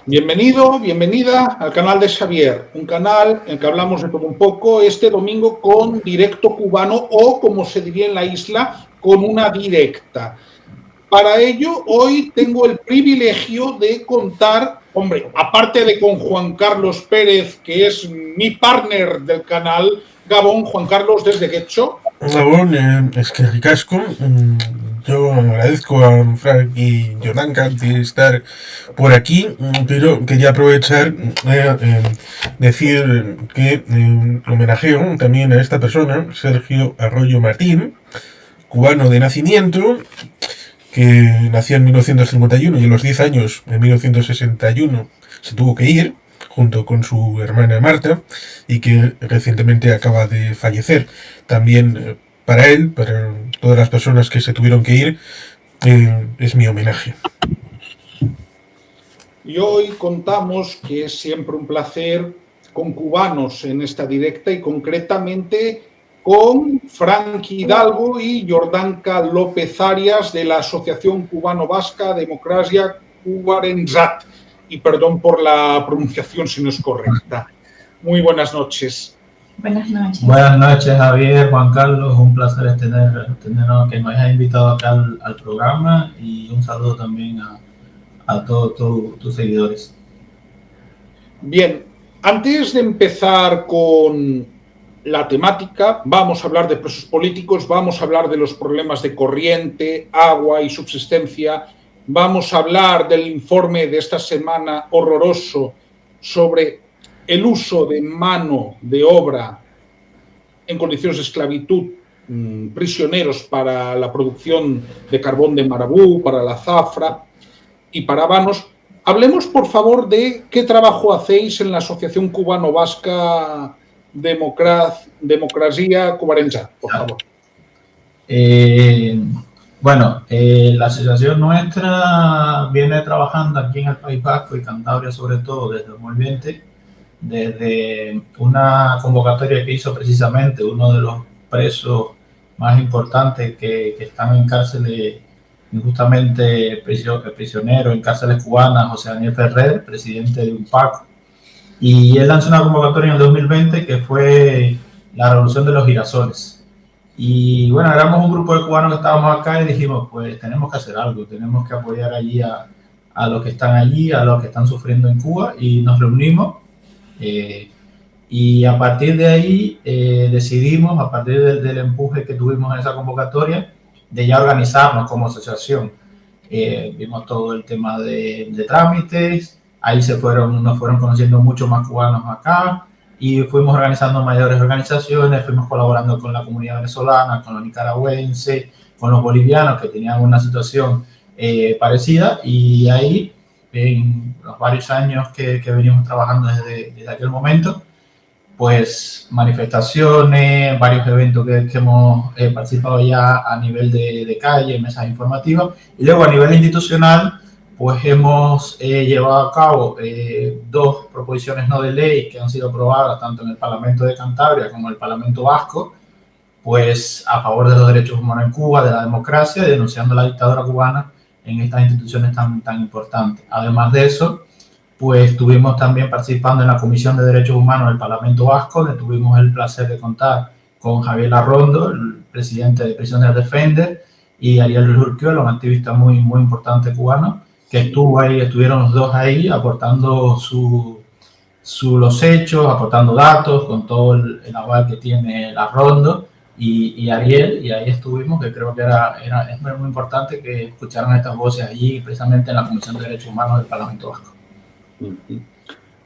Bienvenido, bienvenida al canal de Xavier, un canal en el que hablamos de todo un poco este domingo con directo cubano o, como se diría en la isla, con una directa. Para ello, hoy tengo el privilegio de contar, hombre, aparte de con Juan Carlos Pérez, que es mi partner del canal, Gabón, Juan Carlos desde Getxo. Gabón, es que ricasco. Yo agradezco a Frank y Jordanka de estar por aquí, pero quería aprovechar decir que homenajeo también a esta persona, Sergio Arroyo Martín, cubano de nacimiento, que nació en 1951 y a los 10 años, en 1961, se tuvo que ir junto con su hermana Marta y que recientemente acaba de fallecer. También para él, para todas las personas que se tuvieron que ir, es mi homenaje. Y hoy contamos, que es siempre un placer, con cubanos en esta directa y concretamente con Frank Hidalgo y Jordanka López Arias de la Asociación Cubano-Vasca Democracia Cuarenzat. Y perdón por la pronunciación si no es correcta. Muy buenas noches. Buenas noches. Buenas noches, Javier, Juan Carlos. Un placer tener que me hayas invitado acá al programa y un saludo también a todos tus seguidores. Bien, antes de empezar con la temática, vamos a hablar de presos políticos, vamos a hablar de los problemas de corriente, agua y subsistencia, vamos a hablar del informe de esta semana horroroso sobre el uso de mano de obra en condiciones de esclavitud, prisioneros para la producción de carbón de marabú, para la zafra y para habanos. Hablemos, por favor, de qué trabajo hacéis en la Asociación Cubano-Vasca Democracia Cuarenzat, por favor. La asociación nuestra viene trabajando aquí en el País Vasco y Cantabria, sobre todo desde 2020, desde una convocatoria que hizo precisamente uno de los presos más importantes que están en cárceles injustamente prisionero en cárceles cubanas, José Daniel Ferrer, presidente de UNPAC, y él lanzó una convocatoria en el 2020 que fue la Revolución de los Girasoles. Y bueno, éramos un grupo de cubanos que estábamos acá y dijimos, pues tenemos que hacer algo, tenemos que apoyar allí a los que están allí, a los que están sufriendo en Cuba, y nos reunimos. Y a partir de ahí decidimos, a partir del empuje que tuvimos en esa convocatoria, de ya organizarnos como asociación. Vimos todo el tema de trámites, ahí nos fueron conociendo mucho más cubanos acá y fuimos organizando mayores organizaciones, fuimos colaborando con la comunidad venezolana, con los nicaragüenses, con los bolivianos que tenían una situación parecida, y ahí en los varios años que venimos trabajando desde aquel momento, pues manifestaciones, varios eventos que hemos participado ya a nivel de calle, mesas informativas, y luego a nivel institucional, pues hemos llevado a cabo 2 proposiciones no de ley que han sido aprobadas tanto en el Parlamento de Cantabria como en el Parlamento Vasco, pues a favor de los derechos humanos en Cuba, de la democracia, y denunciando la dictadura cubana en estas instituciones tan importantes. Además de eso, pues estuvimos también participando en la Comisión de Derechos Humanos del Parlamento Vasco, donde tuvimos el placer de contar con Javier Larrondo, el presidente de Prisoners Defender, y Ariel Ruiz Urquiola, un activista muy importante cubano, que estuvieron los dos ahí aportando los hechos, aportando datos, con todo el aval que tiene Larrondo y Ariel, y ahí estuvimos, que creo que es muy importante que escucharan estas voces allí, precisamente en la Comisión de Derechos Humanos del Parlamento Vasco.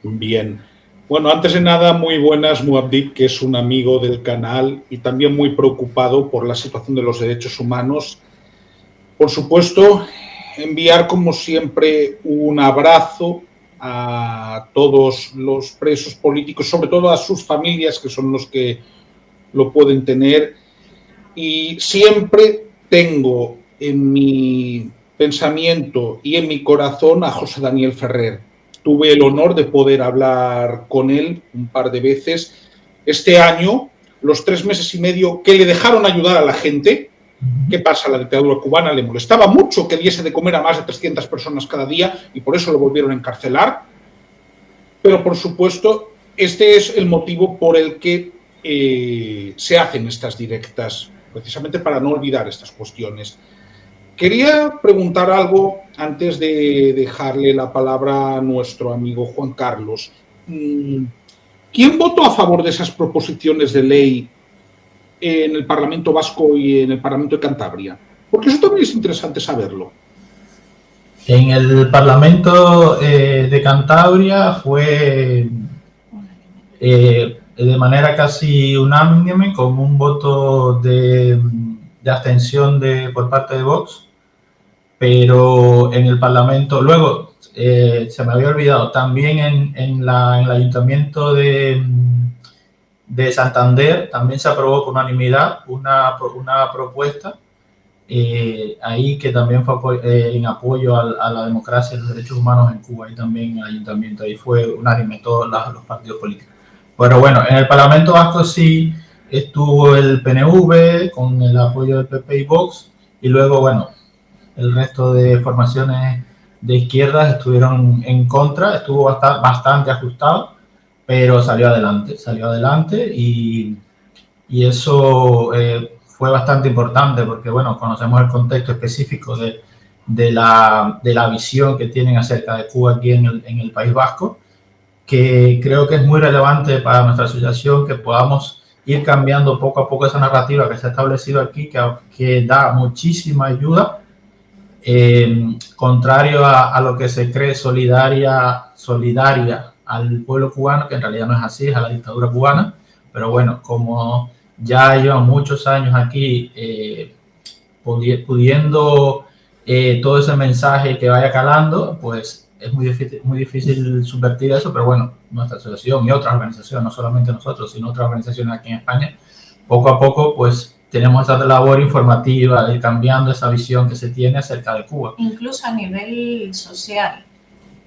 Bien. Bueno, antes de nada, muy buenas, Muabdik, que es un amigo del canal y también muy preocupado por la situación de los derechos humanos. Por supuesto, enviar como siempre un abrazo a todos los presos políticos, sobre todo a sus familias, que son los que lo pueden tener. Y siempre tengo en mi pensamiento y en mi corazón a José Daniel Ferrer. Tuve el honor de poder hablar con él un par de veces. Este año, los 3 meses y medio que le dejaron ayudar a la gente, ¿Qué pasa? La dictadura cubana le molestaba mucho que diese de comer a más de 300 personas cada día y por eso lo volvieron a encarcelar. Pero, por supuesto, este es el motivo por el que se hacen estas directas, precisamente para no olvidar estas cuestiones. Quería preguntar algo antes de dejarle la palabra a nuestro amigo Juan Carlos. ¿Quién votó a favor de esas proposiciones de ley en el Parlamento Vasco y en el Parlamento de Cantabria? Porque eso también es interesante saberlo. En el Parlamento de Cantabria fue de manera casi unánime, con un voto de abstención por parte de Vox, pero en el Parlamento, luego se me había olvidado, también en el Ayuntamiento de Santander también se aprobó por unanimidad una propuesta ahí que también fue en apoyo a la democracia y los derechos humanos en Cuba, y también en el ayuntamiento, ahí fue unánime todos los partidos políticos. Pero bueno, en el Parlamento Vasco sí estuvo el PNV con el apoyo del PP y Vox, y luego, bueno, el resto de formaciones de izquierdas estuvieron en contra. Estuvo bastante ajustado, pero salió adelante y eso fue bastante importante porque, bueno, conocemos el contexto específico de la visión que tienen acerca de Cuba aquí en el País Vasco, que creo que es muy relevante para nuestra asociación que podamos ir cambiando poco a poco esa narrativa que se ha establecido aquí, que da muchísima ayuda, contrario a lo que se cree solidaria al pueblo cubano, que en realidad no es así, es a la dictadura cubana. Pero bueno, como ya llevan muchos años aquí pudiendo todo ese mensaje que vaya calando, pues es muy difícil subvertir eso. Pero bueno, nuestra asociación y otras organizaciones, no solamente nosotros, sino otras organizaciones aquí en España, poco a poco pues tenemos esa labor informativa de ir cambiando esa visión que se tiene acerca de Cuba. Incluso a nivel social,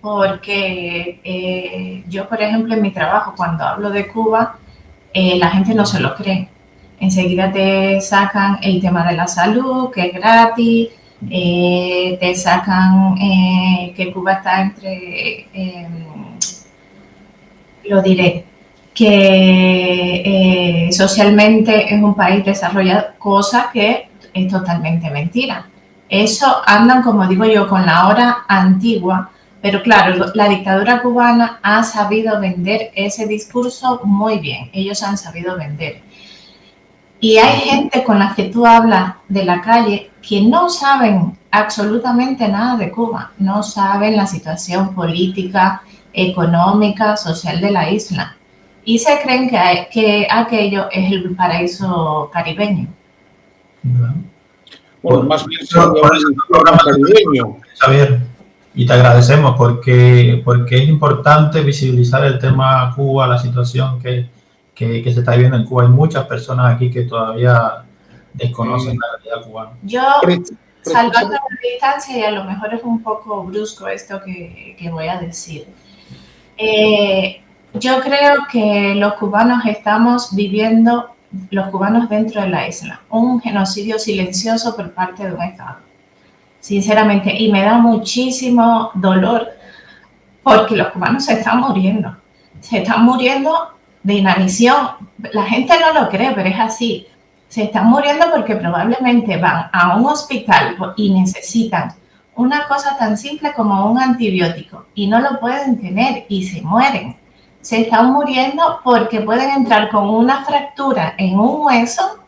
porque yo, por ejemplo, en mi trabajo, cuando hablo de Cuba, la gente no se lo cree. Enseguida te sacan el tema de la salud, que es gratis, te sacan que Cuba está entre, lo diré, que socialmente es un país desarrollado, cosa que es totalmente mentira. Eso andan, como digo yo, con la hora antigua, pero claro, la dictadura cubana ha sabido vender ese discurso muy bien. Ellos han sabido vender. Y hay gente con la que tú hablas de la calle que no saben absolutamente nada de Cuba, no saben la situación política, económica, social de la isla, y se creen que aquello es el paraíso caribeño. Bueno, más bien es un programa caribeño. Javier, y te agradecemos porque es importante visibilizar el tema Cuba, la situación que se está viviendo en Cuba. Hay muchas personas aquí que todavía desconocen la realidad cubana. Yo, salvando la distancia, y a lo mejor es un poco brusco esto que voy a decir, yo creo que los cubanos estamos viviendo, los cubanos dentro de la isla, un genocidio silencioso por parte de un Estado, sinceramente, y me da muchísimo dolor porque los cubanos se están muriendo de inanición. La gente no lo cree, pero es así. Se están muriendo porque probablemente van a un hospital y necesitan una cosa tan simple como un antibiótico y no lo pueden tener y se mueren. Se están muriendo porque pueden entrar con una fractura en un hueso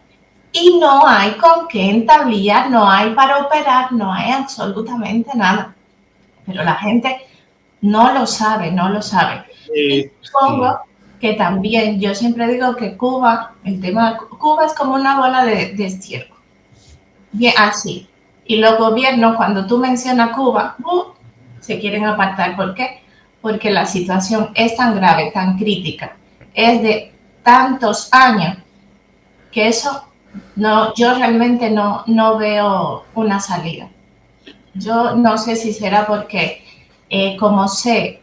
y no hay con qué entablillar, no hay para operar, no hay absolutamente nada. Pero la gente no lo sabe. Y supongo que también, yo siempre digo que Cuba, Cuba es como una bola de estiércol. Bien, así. Y los gobiernos, cuando tú mencionas Cuba, se quieren apartar. ¿Por qué? Porque la situación es tan grave, tan crítica, es de tantos años, que eso, yo realmente no veo una salida. Yo no sé si será porque, como sé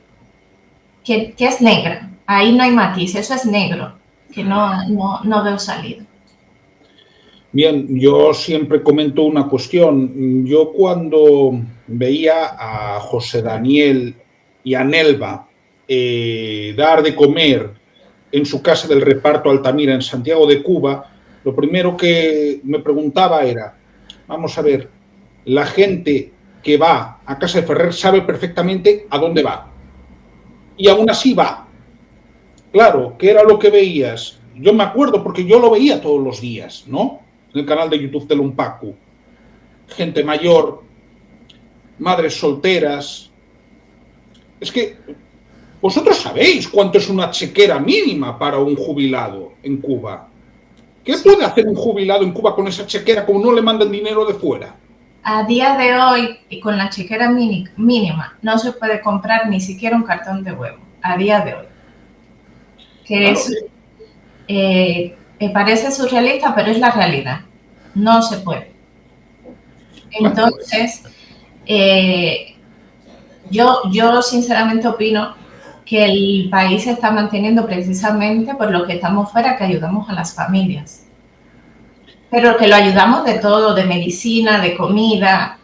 que es negra, ahí no hay matiz, eso es negro, que no veo salida. Bien, yo siempre comento una cuestión. Yo cuando veía a José Daniel y a Nelva dar de comer en su casa del reparto Altamira en Santiago de Cuba, lo primero que me preguntaba era, vamos a ver, la gente que va a casa de Ferrer sabe perfectamente a dónde va. Y aún así va. Claro, ¿qué era lo que veías? Yo me acuerdo porque yo lo veía todos los días, ¿no? En el canal de YouTube de Lumpacu. Gente mayor, madres solteras. Es que vosotros sabéis cuánto es una chequera mínima para un jubilado en Cuba. ¿Qué puede hacer un jubilado en Cuba con esa chequera como no le mandan dinero de fuera? A día de hoy, y con la chequera mínima, no se puede comprar ni siquiera un cartón de huevo. A día de hoy. Que claro. Me parece surrealista, pero es la realidad. No se puede. Entonces, yo sinceramente opino que el país se está manteniendo precisamente por lo que estamos fuera, que ayudamos a las familias. Pero que lo ayudamos de todo, de medicina, de comida,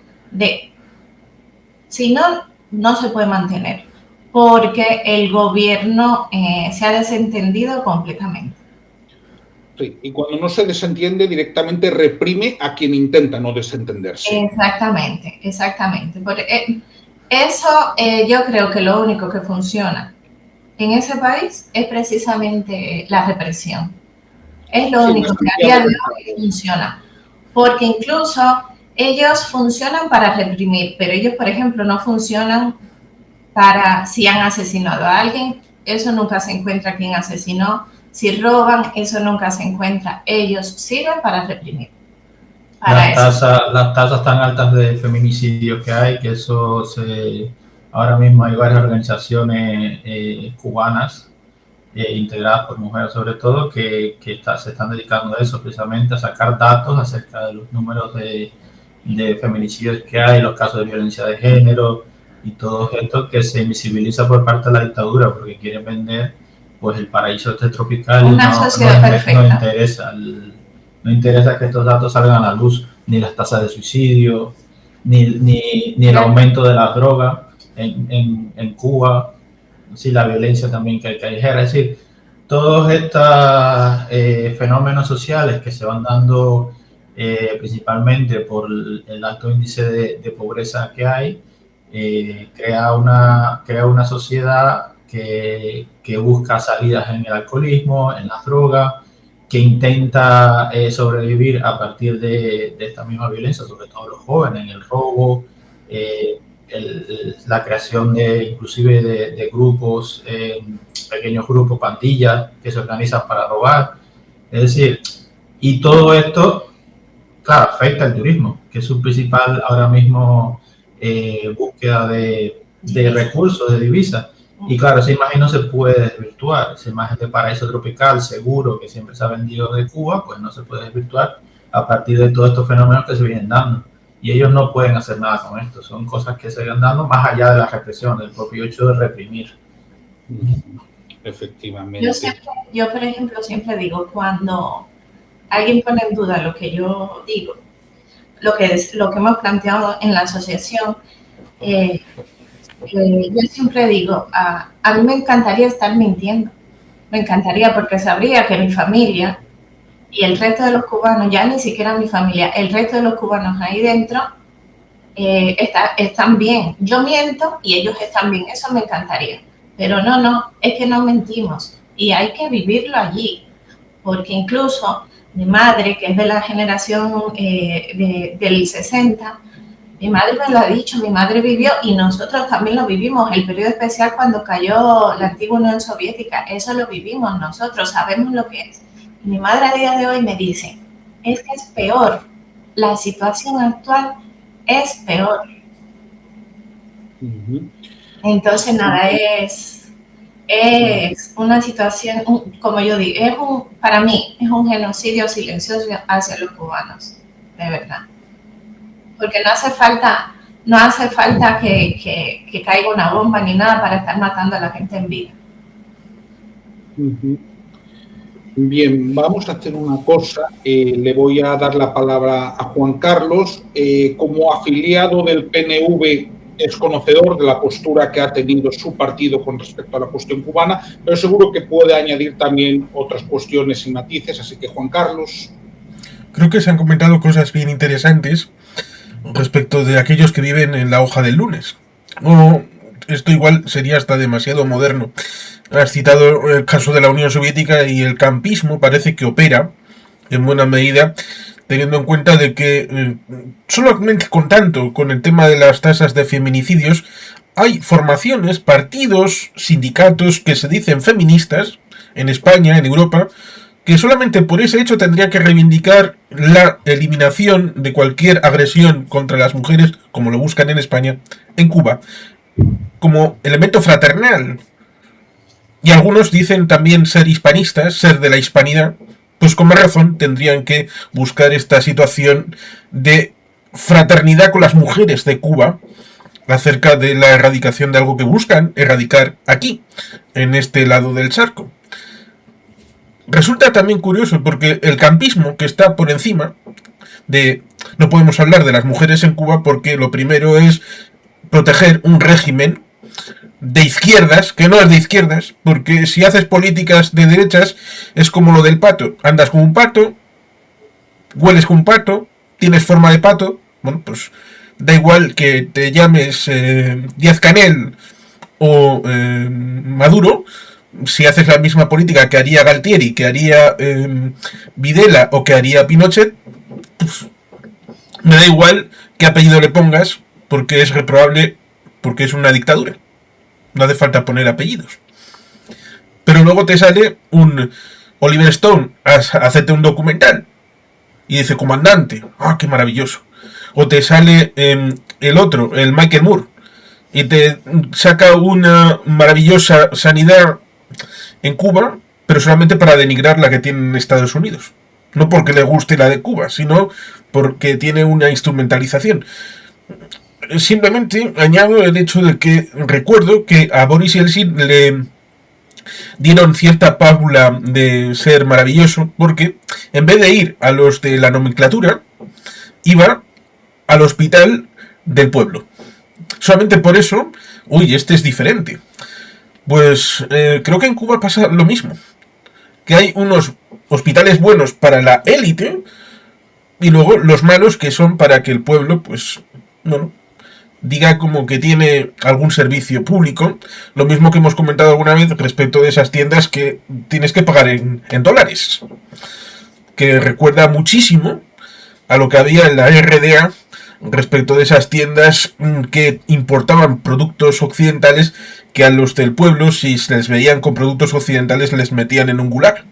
si no, no se puede mantener, porque el gobierno se ha desentendido completamente. Sí, y cuando no se desentiende, directamente reprime a quien intenta no desentenderse. Exactamente, exactamente. Porque, eso yo creo que lo único que funciona en ese país es precisamente la represión. Es lo único que a día de hoy funciona. Porque incluso ellos funcionan para reprimir, pero ellos, por ejemplo, no funcionan para si han asesinado a alguien, eso nunca se encuentra quien asesinó. Si roban, eso nunca se encuentra. Ellos sirven para reprimir. Las tasas tan altas de feminicidios que hay, que eso ahora mismo hay varias organizaciones cubanas integradas por mujeres sobre todo que se están dedicando a eso, precisamente a sacar datos acerca de los números de feminicidios que hay, los casos de violencia de género y todo esto que se invisibiliza por parte de la dictadura porque quieren vender pues el paraíso tropical y no interesa que estos datos salgan a la luz, ni las tasas de suicidio, ni el aumento de las drogas en Cuba, sí, la violencia también que hay callejera. Es decir, todos estos fenómenos sociales que se van dando principalmente por el alto índice de pobreza que hay, crea una sociedad que busca salidas en el alcoholismo, en las drogas, que intenta sobrevivir a partir de esta misma violencia, sobre todo los jóvenes, en el robo, la creación inclusive de grupos, pequeños grupos, pandillas que se organizan para robar. Es decir, y todo esto, claro, afecta al turismo, que es su principal ahora mismo búsqueda de recursos, de divisas. Y claro, esa imagen no se puede desvirtuar, esa imagen de paraíso tropical seguro que siempre se ha vendido de Cuba, pues no se puede desvirtuar a partir de todos estos fenómenos que se vienen dando. Y ellos no pueden hacer nada con esto, son cosas que se vienen dando más allá de la represión, del propio hecho de reprimir. Efectivamente. Yo por ejemplo, siempre digo, cuando alguien pone en duda lo que yo digo, lo que hemos planteado en la asociación, yo siempre digo, a mí me encantaría estar mintiendo, me encantaría porque sabría que mi familia y el resto de los cubanos, ya ni siquiera mi familia, el resto de los cubanos ahí dentro están bien. Yo miento y ellos están bien, eso me encantaría. Pero no, es que no mentimos y hay que vivirlo allí, porque incluso mi madre, que es de la generación del 60, mi madre me lo ha dicho, mi madre vivió y nosotros también lo vivimos, el periodo especial cuando cayó la antigua Unión Soviética, eso lo vivimos nosotros, sabemos lo que es. Y mi madre a día de hoy me dice, es que es peor, la situación actual es peor. Entonces, nada, es una situación, como yo digo, para mí es un genocidio silencioso hacia los cubanos, de verdad. Porque no hace falta que caiga una bomba ni nada para estar matando a la gente en vida. Bien, vamos a hacer una cosa. Le voy a dar la palabra a Juan Carlos. Como afiliado del PNV, es conocedor de la postura que ha tenido su partido con respecto a la cuestión cubana, pero seguro que puede añadir también otras cuestiones y matices. Así que, Juan Carlos. Creo que se han comentado cosas bien interesantes respecto de aquellos que viven en la hoja del lunes. O esto igual sería hasta demasiado moderno. Has citado el caso de la Unión Soviética y el campismo parece que opera en buena medida, teniendo en cuenta de que solamente con el tema de las tasas de feminicidios, hay formaciones, partidos, sindicatos que se dicen feministas en España, en Europa, que solamente por ese hecho tendría que reivindicar la eliminación de cualquier agresión contra las mujeres, como lo buscan en España, en Cuba, como elemento fraternal. Y algunos dicen también ser hispanistas, ser de la hispanidad, pues con más razón tendrían que buscar esta situación de fraternidad con las mujeres de Cuba acerca de la erradicación de algo que buscan erradicar aquí, en este lado del charco. Resulta también curioso porque el campismo que está por encima de... No podemos hablar de las mujeres en Cuba porque lo primero es proteger un régimen de izquierdas, que no es de izquierdas, porque si haces políticas de derechas es como lo del pato. Andas como un pato, hueles como un pato, tienes forma de pato, bueno, pues da igual que te llames Díaz-Canel o Maduro, si haces la misma política que haría Galtieri, que haría Videla o que haría Pinochet, pues me da igual qué apellido le pongas, porque es reprobable, porque es una dictadura. No hace falta poner apellidos. Pero luego te sale un Oliver Stone a hacerte un documental y dice comandante, ¡ah, qué maravilloso! O te sale el otro, el Michael Moore, y te saca una maravillosa sanidad en Cuba, pero solamente para denigrar la que tiene en Estados Unidos. No porque le guste la de Cuba, sino porque tiene una instrumentalización. Simplemente añado el hecho de que recuerdo que a Boris Yeltsin le dieron cierta pábula de ser maravilloso, porque en vez de ir a los de la nomenclatura, iba al hospital del pueblo. Solamente por eso, uy, este es diferente. Pues creo que en Cuba pasa lo mismo. Que hay unos hospitales buenos para la élite y luego los malos que son para que el pueblo, pues, bueno, diga como que tiene algún servicio público. Lo mismo que hemos comentado alguna vez respecto de esas tiendas que tienes que pagar en dólares. Que recuerda muchísimo a lo que había en la RDA respecto de esas tiendas que importaban productos occidentales que a los del pueblo, si se les veían con productos occidentales, les metían en un gulag.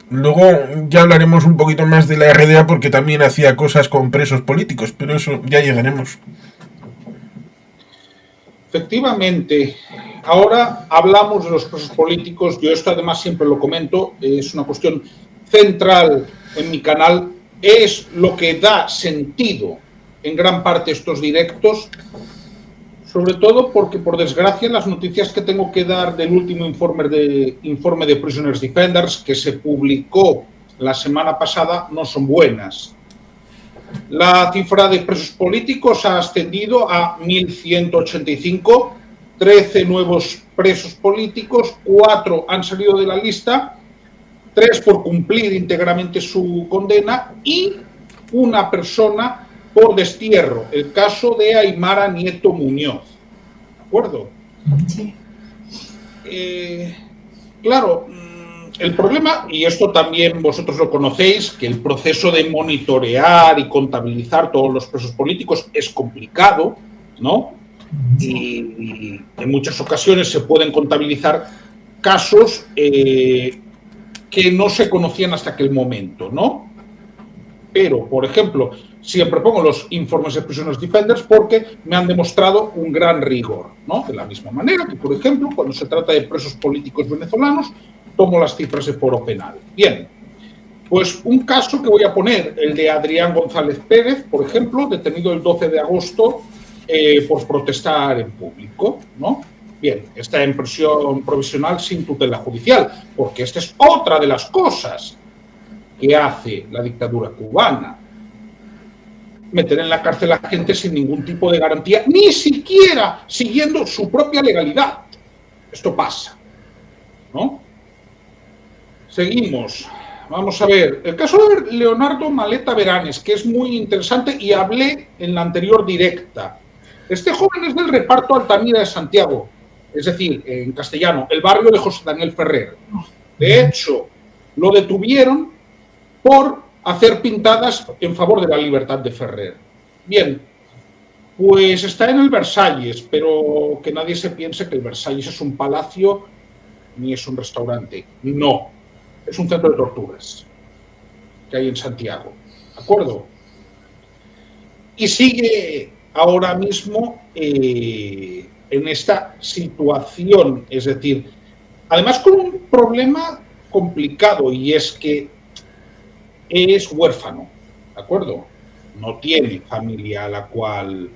Luego ya hablaremos un poquito más de la RDA porque también hacía cosas con presos políticos, pero eso ya llegaremos. Efectivamente, ahora hablamos de los presos políticos. Yo esto además siempre lo comento, es una cuestión central en mi canal, es lo que da sentido en gran parte estos directos, sobre todo porque, por desgracia, las noticias que tengo que dar del último informe de Prisoners Defenders, que se publicó la semana pasada, no son buenas. La cifra de presos políticos ha ascendido a 1.185, 13 nuevos presos políticos, 4 han salido de la lista, 3 por cumplir íntegramente su condena y una persona por destierro, el caso de Aymara Nieto Muñoz. ¿De acuerdo? Sí. Claro, el problema, y esto también vosotros lo conocéis, que el proceso de monitorear y contabilizar todos los presos políticos es complicado, ¿no? Y en muchas ocasiones se pueden contabilizar casos que no se conocían hasta aquel momento, ¿no? Pero, por ejemplo, siempre pongo los informes de Prisoners Defenders porque me han demostrado un gran rigor, ¿no? De la misma manera que, por ejemplo, cuando se trata de presos políticos venezolanos, tomo las cifras de foro penal. Bien, pues un caso que voy a poner, el de Adrián González Pérez, por ejemplo, detenido el 12 de agosto por protestar en público, ¿no? Bien, está en prisión provisional sin tutela judicial, porque esta es otra de las cosas que hace la dictadura cubana. Meter en la cárcel a gente sin ningún tipo de garantía, ni siquiera siguiendo su propia legalidad. Esto pasa, ¿no? Seguimos. Vamos a ver. El caso de Leonardo Maleta Veranes, que es muy interesante y hablé en la anterior directa. Este joven es del reparto Altamira de Santiago, es decir, en castellano, el barrio de José Daniel Ferrer. De hecho, lo detuvieron por hacer pintadas en favor de la libertad de Ferrer. Bien, pues está en el Versalles, pero que nadie se piense que el Versalles es un palacio ni es un restaurante. No, es un centro de torturas que hay en Santiago. ¿De acuerdo? Y sigue ahora mismo en esta situación, es decir, además con un problema complicado, y es que es huérfano, ¿de acuerdo? No tiene familia a la cual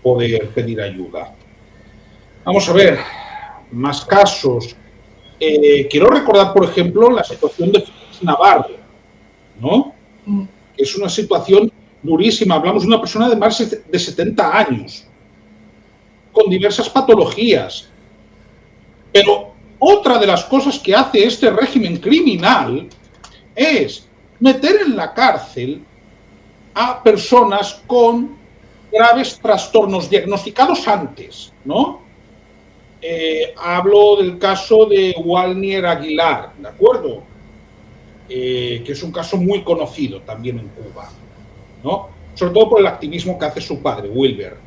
poder pedir ayuda. Vamos a ver, más casos. Quiero recordar, por ejemplo, la situación de Félix Navarro, ¿no? Es una situación durísima. Hablamos de una persona de más de 70 años, con diversas patologías. Pero otra de las cosas que hace este régimen criminal es meter en la cárcel a personas con graves trastornos diagnosticados antes, ¿no? Hablo del caso de Walnier Aguilar, ¿de acuerdo? Que es un caso muy conocido también en Cuba, ¿no? Sobre todo por el activismo que hace su padre, Wilber.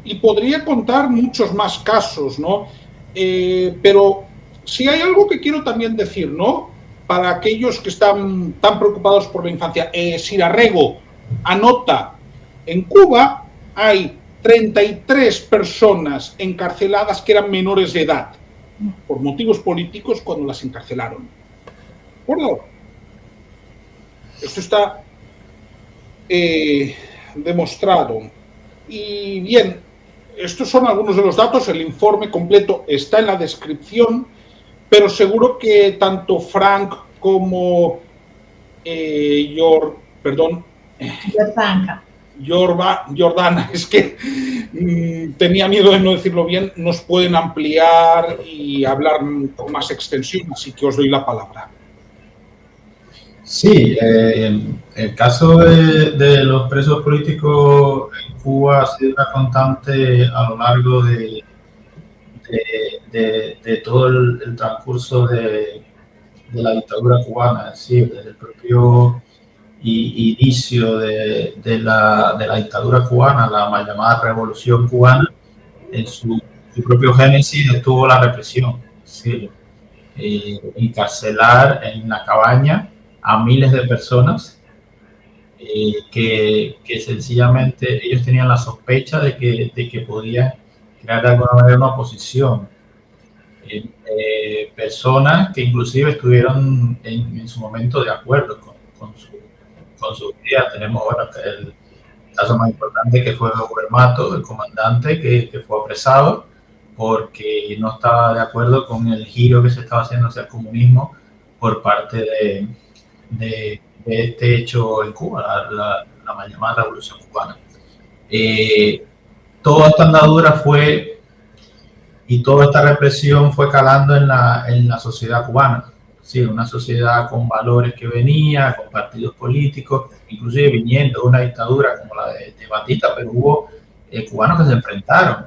Y podría contar muchos más casos, ¿no? Pero si hay algo que quiero también decir, ¿no? Para aquellos que están tan preocupados por la infancia, Sirarrego anota, en Cuba hay 33 personas encarceladas que eran menores de edad por motivos políticos cuando las encarcelaron. ¿De acuerdo? Esto está demostrado. Y bien, estos son algunos de los datos, el informe completo está en la descripción, pero seguro que tanto Frank como Jordana, es que tenía miedo de no decirlo bien, nos pueden ampliar y hablar con más extensión, así que os doy la palabra. Sí, el caso de los presos políticos en Cuba ha sido una constante a lo largo de todo el transcurso de la dictadura cubana, es decir, desde el propio inicio de la dictadura cubana, la mal llamada Revolución Cubana, en su propio génesis estuvo la represión, es decir, encarcelar en una cabaña a miles de personas que sencillamente ellos tenían la sospecha de que podían crear de alguna manera una oposición. Personas que inclusive estuvieron en su momento de acuerdo con su idea. Tenemos ahora el caso más importante, que fue Huermato, el comandante que fue apresado porque no estaba de acuerdo con el giro que se estaba haciendo hacia el comunismo por parte de este hecho en Cuba, la mal llamada Revolución Cubana. Toda esta andadura fue y toda esta represión fue calando en la sociedad cubana. Sí, una sociedad con valores que venía, con partidos políticos, inclusive viniendo de una dictadura como la de Batista, pero hubo cubanos que se enfrentaron,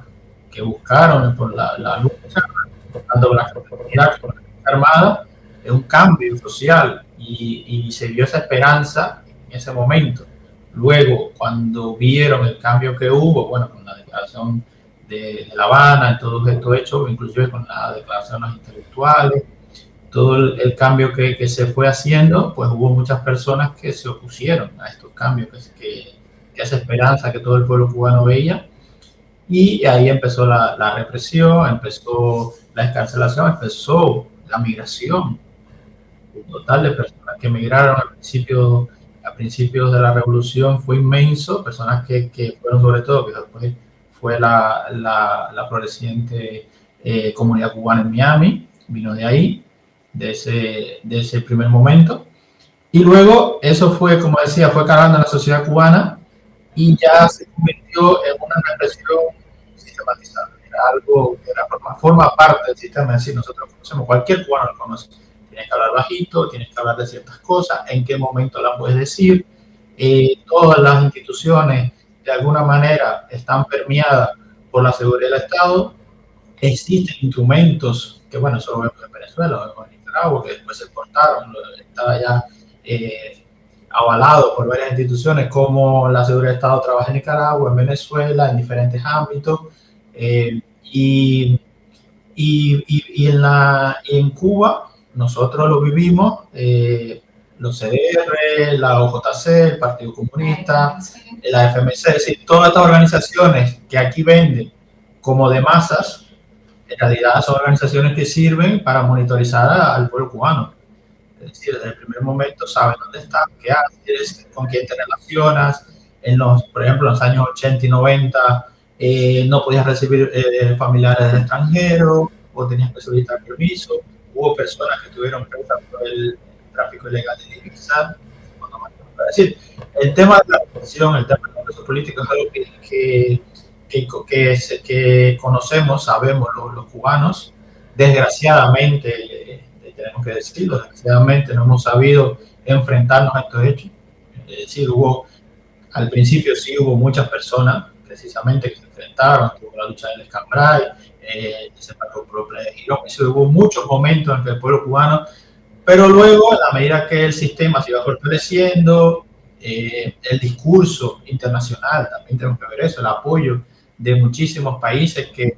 que buscaron por la lucha, tanto la comunidad como la armada, un cambio social y se vio esa esperanza en ese momento. Luego, cuando vieron el cambio que hubo, bueno, con la declaración de La Habana, todos estos hechos, inclusive con la declaración de los intelectuales, todo el cambio que se fue haciendo, pues hubo muchas personas que se opusieron a estos cambios, que esa esperanza que todo el pueblo cubano veía, y ahí empezó la represión, empezó la escarcelación, empezó la migración total de personas que emigraron a principios de la revolución. Fue inmenso, personas que fueron sobre todo, que después fue la floreciente comunidad cubana en Miami, vino de ahí, de ese primer momento. Y luego eso fue, como decía, fue calando en la sociedad cubana y ya se convirtió en una represión sistematizada. Era algo que forma parte del sistema, es decir, nosotros conocemos, cualquier cubano lo conoce. Tienes que hablar bajito, tienes que hablar de ciertas cosas, en qué momento las puedes decir. Todas las instituciones de alguna manera están permeadas por la seguridad del Estado. Existen instrumentos que, bueno, eso lo vemos en Venezuela o en Nicaragua, que después se cortaron, estaba ya avalado por varias instituciones, como la seguridad del Estado trabaja en Nicaragua, en Venezuela, en diferentes ámbitos, y en Cuba nosotros lo vivimos, los CDR, la OJC, el Partido Comunista, la FMC, es decir, todas estas organizaciones que aquí venden como de masas, en realidad son organizaciones que sirven para monitorizar al pueblo cubano. Es decir, desde el primer momento saben dónde estás, qué haces, con quién te relacionas. Por ejemplo, en los años 80 y 90 no podías recibir familiares del extranjero o tenías que solicitar permiso. Hubo personas que estuvieron presas por el tráfico ilegal de divisas. Es decir, el tema de la represión, el tema de los presos políticos es algo que conocemos, sabemos los cubanos. Desgraciadamente, tenemos que decirlo, desgraciadamente no hemos sabido enfrentarnos a estos hechos. Es decir, al principio sí hubo muchas personas precisamente que se enfrentaron, tuvo la lucha del Escambray, se pasó por Playa de Girón, hubo muchos momentos en que el pueblo cubano, pero luego, a la medida que el sistema se iba fortaleciendo, el discurso internacional, también tenemos que ver eso, el apoyo de muchísimos países que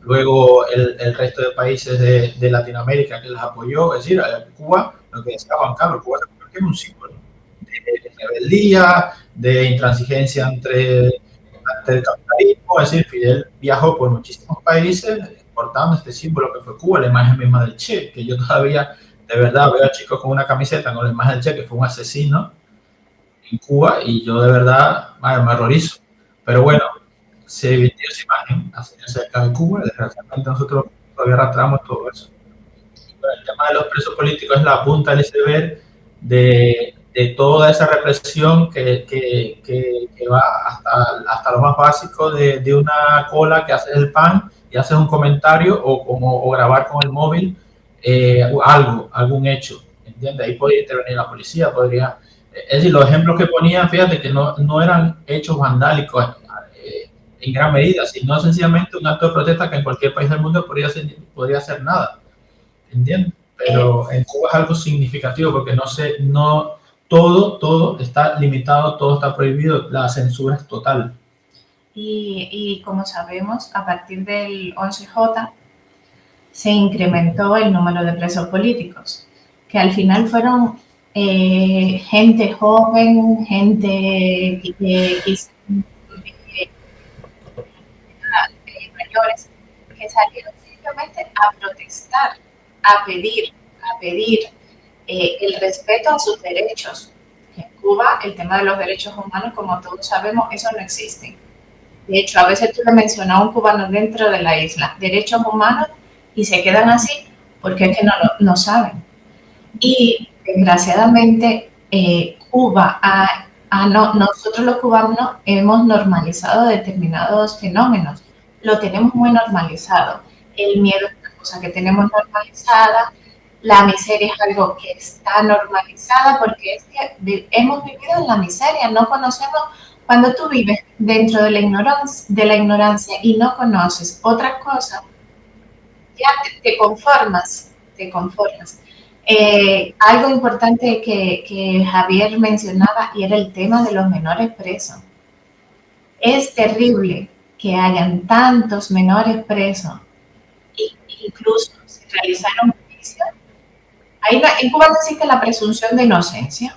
luego el resto de países de Latinoamérica que les apoyó, es decir, Cuba, lo que decía Juan Carlos, Cuba se convirtió en un símbolo de rebeldía, de intransigencia ante el capitalismo, es decir, Fidel viajó por muchísimos países portando este símbolo que fue Cuba, la imagen misma del Che, que yo todavía, de verdad, veo a chicos con una camiseta con la imagen del Che, que fue un asesino en Cuba, y yo de verdad me horrorizo. Pero bueno, se vendió esa imagen acerca de Cuba, y desgraciadamente nosotros todavía arrastramos todo eso. Pero el tema de los presos políticos es la punta del iceberg de toda esa represión que va hasta lo más básico de una cola que haces el pan y haces un comentario o grabar con el móvil algún hecho, ¿entiendes? Ahí podría intervenir la policía, podría... Es decir, los ejemplos que ponían, fíjate que no eran hechos vandálicos en gran medida, sino sencillamente un acto de protesta que en cualquier país del mundo podría hacer nada, ¿entiendes? Pero en Cuba es algo significativo porque todo está limitado, todo está prohibido, la censura es total. Y como sabemos, a partir del 11J se incrementó el número de presos políticos, que al final fueron gente joven, gente mayores, que salieron simplemente a protestar, a pedir el respeto a sus derechos. En Cuba, el tema de los derechos humanos, como todos sabemos, eso no existe. De hecho, a veces tú le mencionas a un cubano dentro de la isla derechos humanos y se quedan así porque es que no saben. Y desgraciadamente, Cuba, nosotros los cubanos hemos normalizado determinados fenómenos. Lo tenemos muy normalizado. El miedo es una cosa que tenemos normalizada. La miseria es algo que está normalizada porque es que hemos vivido en la miseria, no conocemos. Cuando tú vives dentro de la ignorancia y no conoces otras cosas, ya te conformas. Algo importante que Javier mencionaba y era el tema de los menores presos. Es terrible que hayan tantos menores presos, incluso se realizaron juicios. En Cuba no existe la presunción de inocencia.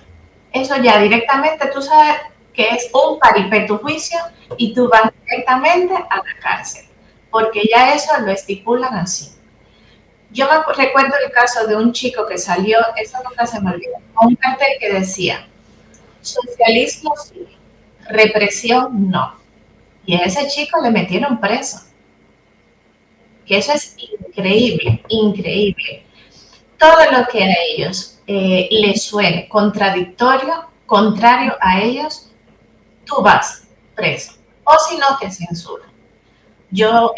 Eso ya directamente tú sabes que es un paripé tu juicio y tú vas directamente a la cárcel, porque ya eso lo estipulan así. Yo recuerdo el caso de un chico que salió, eso nunca se me olvida, con un cartel que decía, socialismo sí, Represión, no. Y a ese chico le metieron preso. Que eso es increíble, increíble. Todo lo que a ellos les suene contradictorio, contrario a ellos, tú vas preso. O si no, te censuran. Yo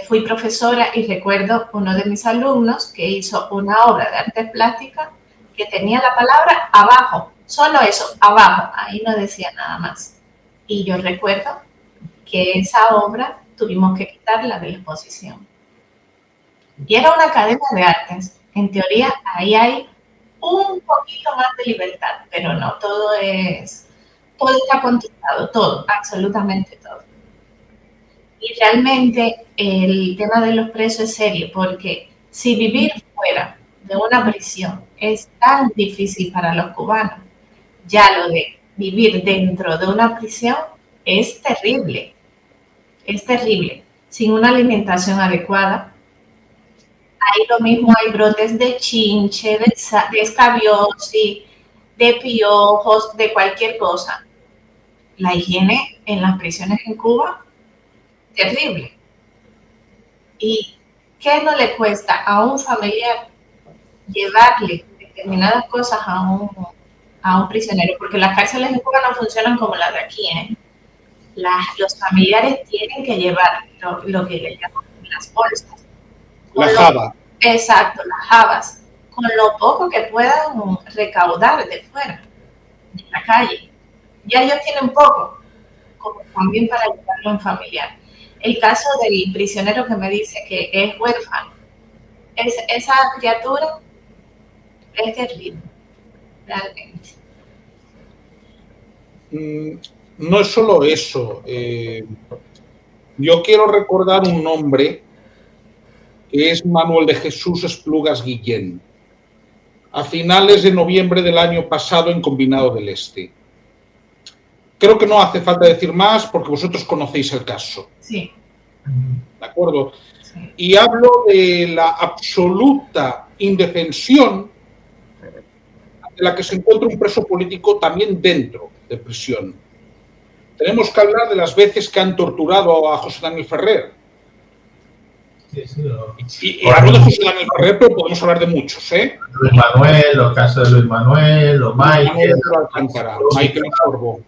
fui profesora y recuerdo uno de mis alumnos que hizo una obra de arte plástica que tenía la palabra abajo, solo eso, abajo, ahí no decía nada más. Y yo recuerdo que esa obra tuvimos que quitarla de la exposición. Y era una academia de artes. En teoría, ahí hay un poquito más de libertad, pero no, todo está controlado, todo, absolutamente todo. Y realmente el tema de los presos es serio, porque si vivir fuera de una prisión es tan difícil para los cubanos, ya lo de vivir dentro de una prisión es terrible, sin una alimentación adecuada. Ahí lo mismo hay brotes de chinche, de escabiosis, de piojos, de cualquier cosa. La higiene en las prisiones en Cuba, terrible. ¿Y qué no le cuesta a un familiar llevarle determinadas cosas a un prisionero? Porque las cárceles en Cuba no funcionan como las de aquí, ¿eh? Los familiares tienen que llevar lo que le llaman las bolsas. La java. Exacto, las jabas, con lo poco que puedan recaudar de fuera, de la calle. Ya ellos tienen poco, como también para ayudarlo a un familiar. El caso del prisionero que me dice que es huérfano, esa criatura es terrible, realmente. No es solo eso. Yo quiero recordar un nombre que es Manuel de Jesús Esplugas Guillén, a finales de noviembre del año pasado en Combinado del Este. Creo que no hace falta decir más porque vosotros conocéis el caso. Sí. ¿De acuerdo? Sí. Y hablo de la absoluta indefensión de la que se encuentra un preso político también dentro de prisión. Tenemos que hablar de las veces que han torturado a José Daniel Ferrer. Sí, Y hablo de José Daniel Ferrer, pero podemos hablar de muchos, ¿eh? Luis Manuel, los casos de Luis Manuel, los Michael Sorbo.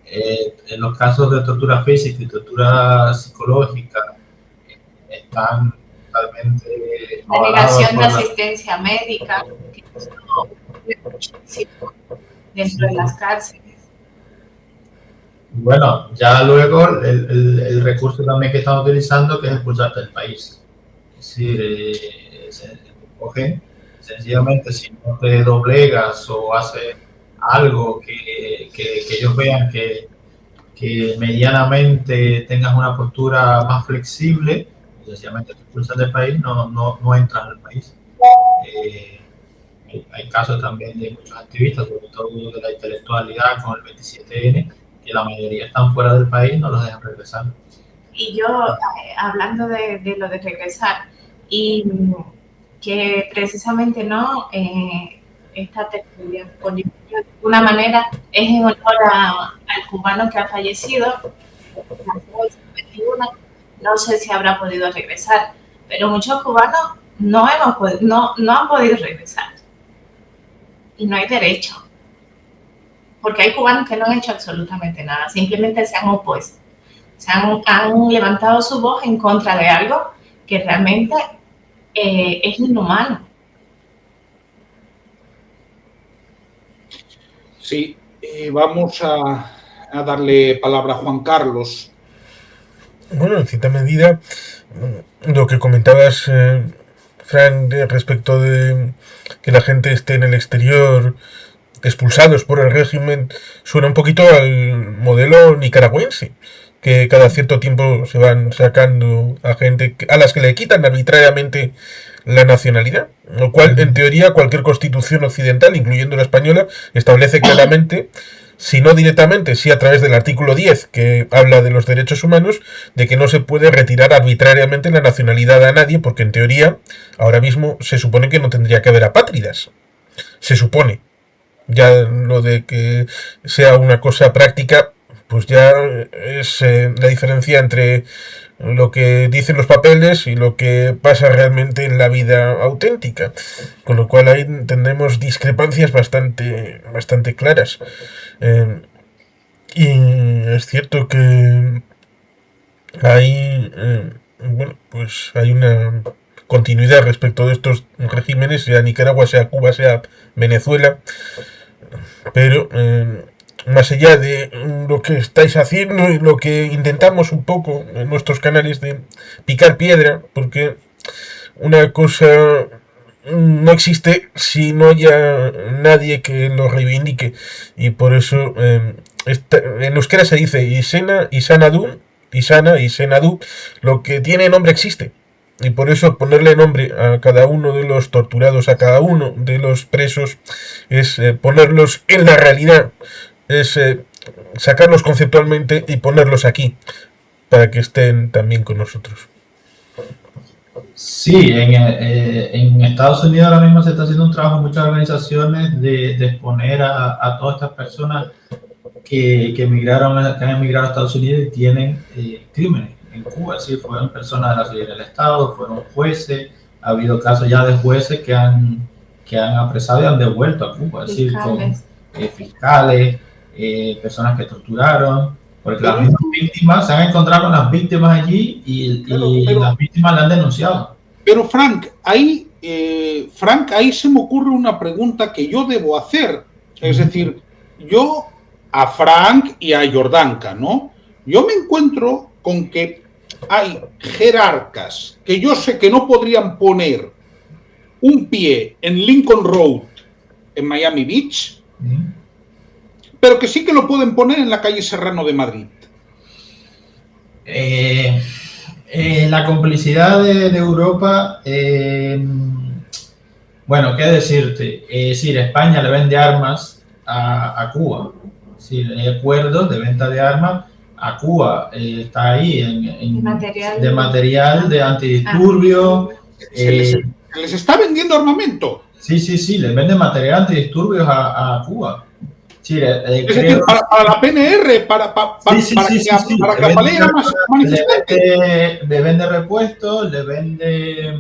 En los casos de tortura física y tortura psicológica están totalmente la negación de asistencia médica, que es muchísimo dentro de las cárceles. Bueno, ya luego el recurso también que están utilizando, que es expulsarte del país. Es decir, se cogen, sencillamente si no te doblegas o haces algo que ellos vean que medianamente tengas una postura más flexible, sencillamente te expulsan del país, no entras al país. Hay casos también de muchos activistas, sobre todo de la intelectualidad con el 27N, que la mayoría están fuera del país, no los dejan regresar. Y yo, hablando de lo de regresar, y que precisamente no, esta tertulia, de alguna manera, es en honor al cubano que ha fallecido, no sé si habrá podido regresar, pero muchos cubanos no han podido regresar. Y no hay derecho. Porque hay cubanos que no han hecho absolutamente nada, simplemente se han opuesto, han levantado su voz en contra de algo que realmente es inhumano. Sí, vamos a darle palabra a Juan Carlos. Bueno, en cierta medida, lo que comentabas, Fran, respecto de que la gente esté en el exterior expulsados por el régimen, suena un poquito al modelo nicaragüense, que cada cierto tiempo se van sacando a gente a las que le quitan arbitrariamente la nacionalidad, lo cual en teoría cualquier constitución occidental, incluyendo la española, establece claramente, si no directamente, sí a través del artículo 10, que habla de los derechos humanos, de que no se puede retirar arbitrariamente la nacionalidad a nadie, porque en teoría ahora mismo se supone que no tendría que haber apátridas, se supone. Ya lo de que sea una cosa práctica, pues ya es la diferencia entre lo que dicen los papeles y lo que pasa realmente en la vida auténtica, con lo cual ahí tenemos discrepancias bastante claras. Y es cierto que bueno, pues hay una continuidad respecto de estos regímenes, sea Nicaragua, sea Cuba, sea Venezuela, pero más allá de lo que estáis haciendo y lo que intentamos un poco en nuestros canales de picar piedra, porque una cosa no existe si no haya nadie que lo reivindique, y por eso en euskera se dice Isena, Isanadu, Isana y Senadu, lo que tiene nombre existe. Y por eso ponerle nombre a cada uno de los torturados, a cada uno de los presos, es ponerlos en la realidad, es sacarlos conceptualmente y ponerlos aquí, para que estén también con nosotros. Sí, en Estados Unidos ahora mismo se está haciendo un trabajo en muchas organizaciones de exponer a todas estas personas que han emigrado a Estados Unidos y tienen crímenes. En Cuba, sí, fueron personas de la seguridad del Estado, fueron jueces, ha habido casos ya de jueces que han apresado y han devuelto a Cuba, es decir, con fiscales, personas que torturaron, porque las mismas víctimas se han encontrado con las víctimas allí y las víctimas le han denunciado. Pero Frank, ahí se me ocurre una pregunta que yo debo hacer. Es decir, yo a Frank y a Jordanka, ¿no? Yo me encuentro con que hay jerarcas que yo sé que no podrían poner un pie en Lincoln Road en Miami Beach, pero que sí que lo pueden poner en la calle Serrano de Madrid. La complicidad de Europa, bueno, qué decirte, sí, España le vende armas a Cuba, sí, hay acuerdos de venta de armas a Cuba, está ahí de material de antidisturbio. Se les está vendiendo armamento. Sí, les venden material antidisturbios a Cuba. Sí, es decir, para la PNR, para que apaleara más manifestantes. Le vende repuestos, le vende,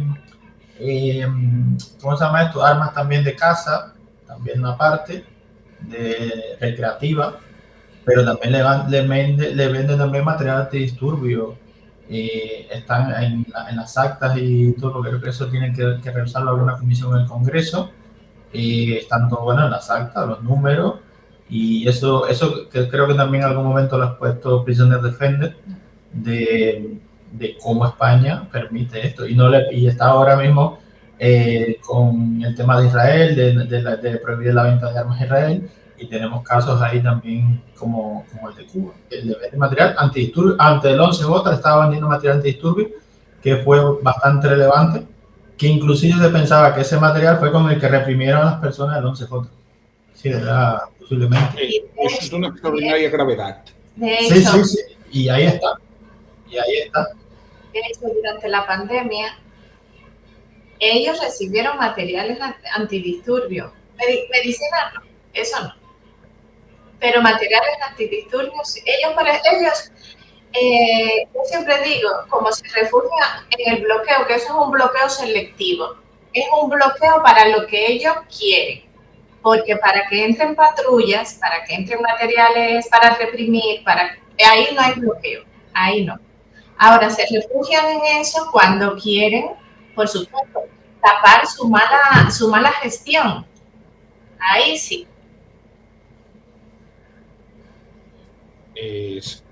¿cómo se llama esto? Armas también de caza, también una parte de recreativa, pero también le vende también material antidisturbio. Están en las actas y todo, porque creo que eso tiene que revisarlo alguna comisión en el Congreso. Están todo bueno en las actas, los números. Y eso que creo que también en algún momento lo has puesto Prisoner Defender, de cómo España permite esto. Y está ahora mismo con el tema de Israel, de prohibir la venta de armas a Israel, y tenemos casos ahí también como el de Cuba. El de material antidisturbio, antes del 11J estaba vendiendo material antidisturbio, que fue bastante relevante, que inclusive se pensaba que ese material fue con el que reprimieron a las personas del 11J. Sí, era posiblemente. Eso es de una extraordinaria gravedad. De hecho, sí. Y ahí está. De hecho, durante la pandemia, ellos recibieron materiales antidisturbios. Medicina no, eso no. Pero materiales antidisturbios, yo siempre digo, como se refugian en el bloqueo, que eso es un bloqueo selectivo. Es un bloqueo para lo que ellos quieren. Porque para que entren patrullas, para que entren materiales para reprimir, ahí no hay bloqueo, ahí no. Ahora se refugian en eso cuando quieren, por supuesto, tapar su mala gestión. Ahí sí. Es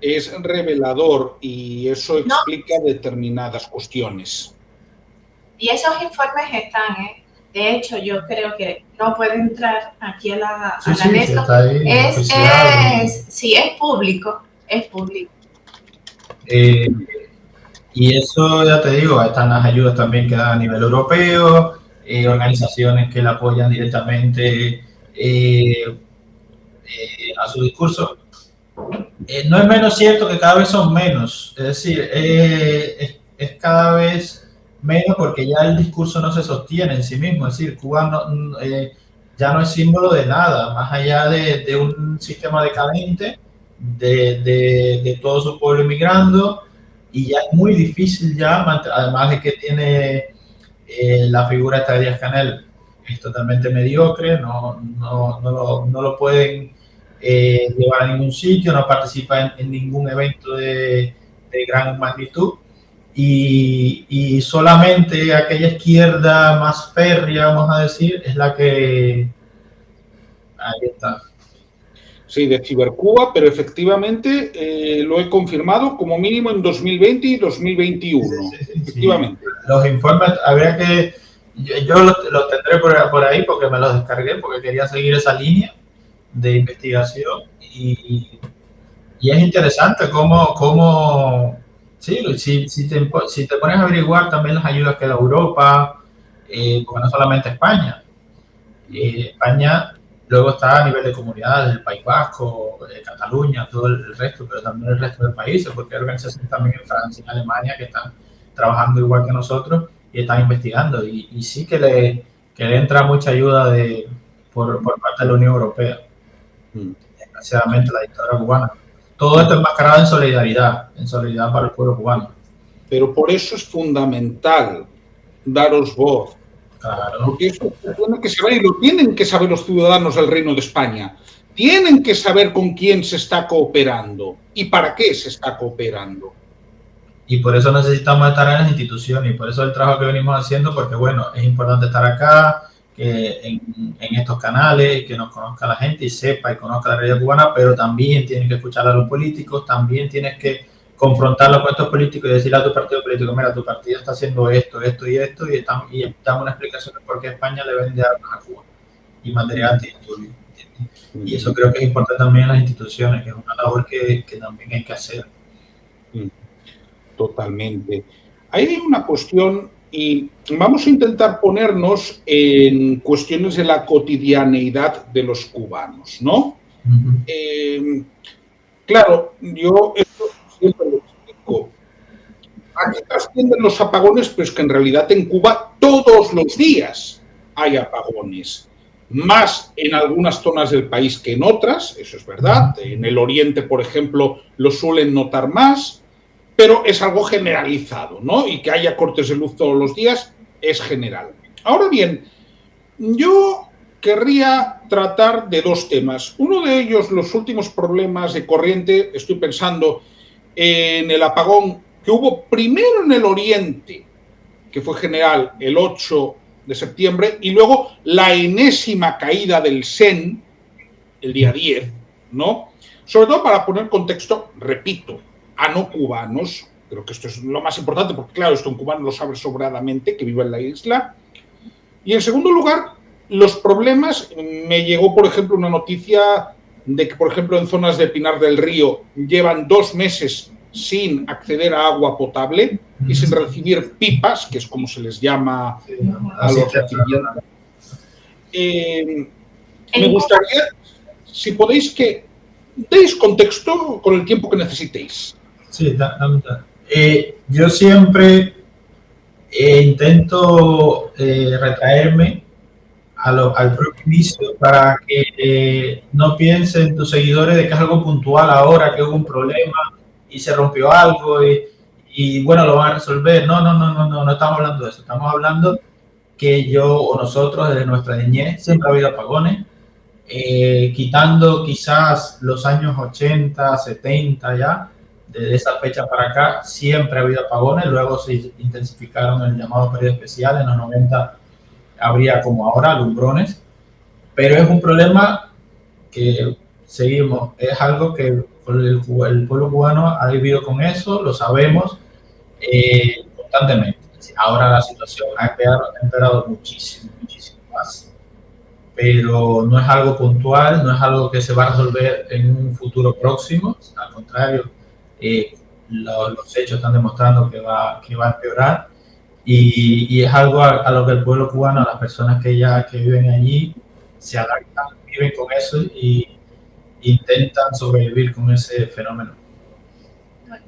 revelador y eso explica determinadas cuestiones. Y esos informes están, De hecho, yo creo que no puede entrar aquí a la UNESCO. Sí, es público, Y eso, ya te digo, están las ayudas también que dan a nivel europeo, organizaciones que le apoyan directamente a su discurso. No es menos cierto que cada vez son menos, es decir, es cada vez menos porque ya el discurso no se sostiene en sí mismo, es decir, Cuba ya no es símbolo de nada, más allá de un sistema decadente, de todo su pueblo emigrando, y ya es muy difícil ya, además de que tiene la figura esta de Díaz-Canel, es totalmente mediocre, no lo pueden llevar a ningún sitio, no participa en ningún evento de gran magnitud, y solamente aquella izquierda más férrea, vamos a decir, es la que... Ahí está. Sí, de Cibercuba, pero efectivamente lo he confirmado como mínimo en 2020 y 2021. Sí. Efectivamente. Los informes, habría que... Yo los tendré por ahí porque me los descargué, porque quería seguir esa línea de investigación, y es interesante cómo sí, si te pones a averiguar también las ayudas que da Europa, porque no solamente España. España luego está a nivel de comunidades, el País Vasco, Cataluña, todo el resto, pero también el resto de países, porque hay organizaciones también en Francia y en Alemania que están trabajando igual que nosotros y están investigando. Y sí que le entra mucha ayuda por parte de la Unión Europea, desgraciadamente la dictadura cubana. Todo esto enmascarado en solidaridad para el pueblo cubano. Pero por eso es fundamental daros voz. Claro. Porque eso se tiene que saber, y lo tienen que saber los ciudadanos del Reino de España. Tienen que saber con quién se está cooperando y para qué se está cooperando. Y por eso necesitamos estar en las instituciones, y por eso el trabajo que venimos haciendo, porque bueno, es importante estar acá, que en estos canales, que nos conozca la gente y sepa y conozca la realidad cubana, pero también tienen que escuchar a los políticos, también tienes que confrontarlos con estos políticos y decirle a tu partido político, mira, tu partido está haciendo esto y damos una explicación de por qué España le vende armas a Cuba y material antidisturbios. Y eso creo que es importante también en las instituciones, que es una labor que también hay que hacer. Totalmente. Hay una cuestión, y vamos a intentar ponernos en cuestiones de la cotidianeidad de los cubanos, ¿no? Claro, yo esto siempre lo explico. Aquí trascienden los apagones, pero es que en realidad en Cuba todos los días hay apagones. Más en algunas zonas del país que en otras, eso es verdad. En el oriente, por ejemplo, lo suelen notar más, pero es algo generalizado, ¿no? Y que haya cortes de luz todos los días es general. Ahora bien, yo querría tratar de dos temas. Uno de ellos, los últimos problemas de corriente. Estoy pensando en el apagón que hubo primero en el oriente, que fue general el 8 de septiembre, y luego la enésima caída del SEN el día 10, ¿no? Sobre todo para poner contexto, repito, a no cubanos, creo que esto es lo más importante, porque claro, esto un cubano lo sabe sobradamente, que vive en la isla. Y en segundo lugar, los problemas, me llegó por ejemplo una noticia de que por ejemplo en zonas de Pinar del Río llevan 2 meses sin acceder a agua potable y sin recibir pipas, que es como se les llama a los recipientes. Me gustaría, si podéis, que deis contexto con el tiempo que necesitéis. Sí, yo siempre intento retraerme al propio inicio para que no piensen tus seguidores de que es algo puntual ahora, que hubo un problema y se rompió algo y bueno, lo van a resolver. No estamos hablando de eso. Estamos hablando que yo o nosotros desde nuestra niñez siempre ha habido apagones, quitando quizás los años 80, 70 ya, desde esa fecha para acá siempre ha habido apagones. Luego se intensificaron el llamado periodo especial. En los 90 habría, como ahora, alumbrones, pero es un problema que seguimos, es algo que el pueblo cubano ha vivido con eso, lo sabemos constantemente. Ahora la situación ha empeorado muchísimo más, pero no es algo puntual, no es algo que se va a resolver en un futuro próximo, al contrario, los hechos están demostrando que va a empeorar, y es algo a lo que el pueblo cubano, las personas que viven allí, se adaptan, viven con eso y intentan sobrevivir con ese fenómeno.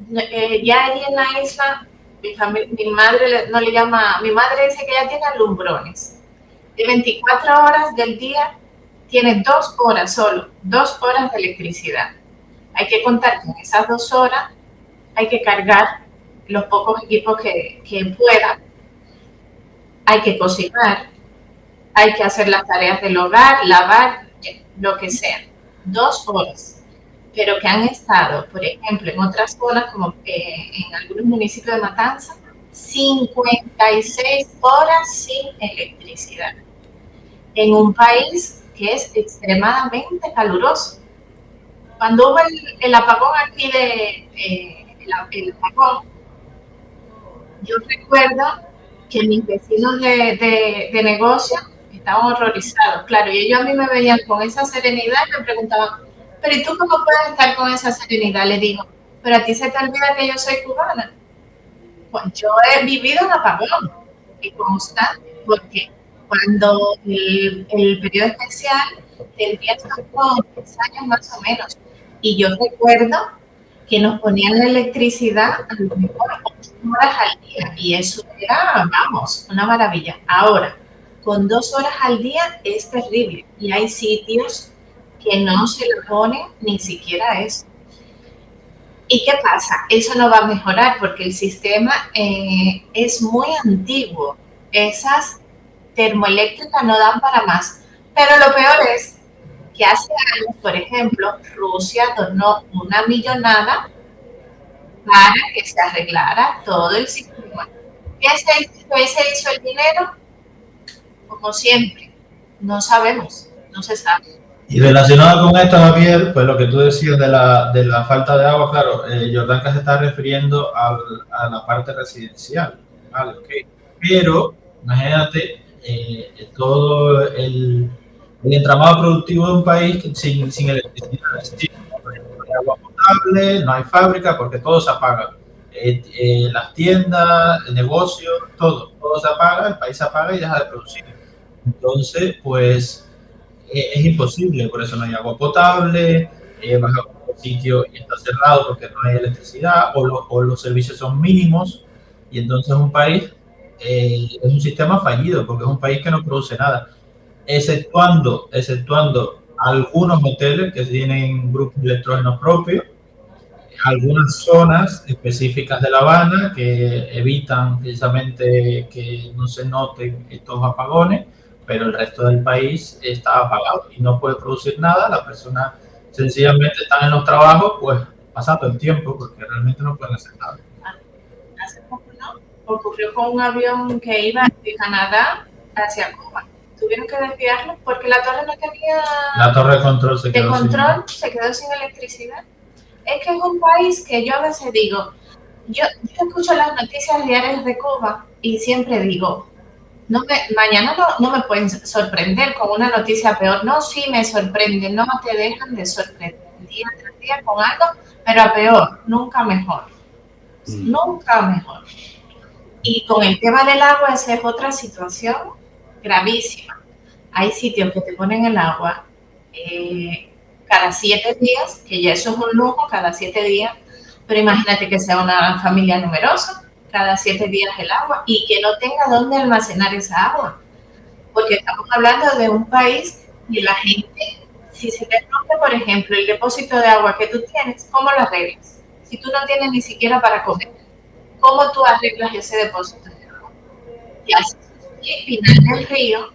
Ya allí en la isla, mi madre no le llama, mi madre dice que ya tiene alumbrones. De 24 horas del día, tiene 2 horas solo, 2 horas de electricidad. Hay que contar que en esas 2 horas hay que cargar los pocos equipos que puedan, hay que cocinar, hay que hacer las tareas del hogar, lavar, lo que sea. 2 horas. Pero que han estado, por ejemplo, en otras zonas, como en algunos municipios de Matanza, 56 horas sin electricidad. En un país que es extremadamente caluroso. Cuando hubo el apagón aquí el apagón, yo recuerdo que mis vecinos de negocio estaban horrorizados, claro, y ellos a mí me veían con esa serenidad y me preguntaban, pero ¿y tú cómo puedes estar con esa serenidad? Le digo, pero a ti se te olvida que yo soy cubana. Pues yo he vivido un apagón constante, porque cuando el periodo especial tendría como 3 años más o menos, y yo recuerdo que nos ponían la electricidad a lo mejor 8 horas al día, y eso era, vamos, una maravilla. Ahora, con 2 horas al día es terrible, y hay sitios que no se lo ponen ni siquiera eso. ¿Y qué pasa? Eso no va a mejorar porque el sistema es muy antiguo. Esas termoeléctricas no dan para más. Pero lo peor es que hace años, por ejemplo, Rusia donó una millonada para que se arreglara todo el sistema. ¿Qué se hizo el dinero? Como siempre, no sabemos, no se sabe. Y relacionado con esto, Javier, pues lo que tú decías de la falta de agua, claro, Jordanka se está refiriendo a la parte residencial, ¿vale? Okay. Pero, imagínate, todo el entramado productivo de un país sin electricidad, no hay agua potable, no hay fábrica, porque todo se apaga. Las tiendas, el negocio, todo se apaga, el país se apaga y deja de producir. Entonces, pues es imposible, por eso no hay agua potable, vas a un sitio y está cerrado porque no hay electricidad o los servicios son mínimos y entonces un país es un sistema fallido porque es un país que no produce nada, exceptuando algunos hoteles que tienen grupos de electrógenos propios, algunas zonas específicas de La Habana que evitan precisamente que no se noten estos apagones, pero el resto del país está apagado y no puede producir nada. Las personas sencillamente están en los trabajos, pues pasando el tiempo, porque realmente no pueden hacer nada. Hace poco, ¿no? Ocurrió con un avión que iba de Canadá hacia Cuba. Tuvieron que desviarlo porque la torre no tenía... La torre de control se quedó sin electricidad. Es que es un país que yo a veces digo, yo escucho las noticias diarias de Cuba y siempre digo, mañana no me pueden sorprender con una noticia peor. No, sí me sorprenden, no te dejan de sorprender día tras día con algo, pero a peor, nunca mejor. Nunca mejor. Y con el tema del agua, esa es otra situación gravísima. Hay sitios que te ponen el agua cada 7 días, que ya eso es un lujo, cada 7 días, pero imagínate que sea una familia numerosa, cada 7 días el agua, y que no tenga dónde almacenar esa agua, porque estamos hablando de un país y la gente, si se te rompe, por ejemplo, el depósito de agua que tú tienes, ¿cómo lo arreglas? Si tú no tienes ni siquiera para comer, ¿cómo tú arreglas ese depósito de agua? Y así, Pinar del Río,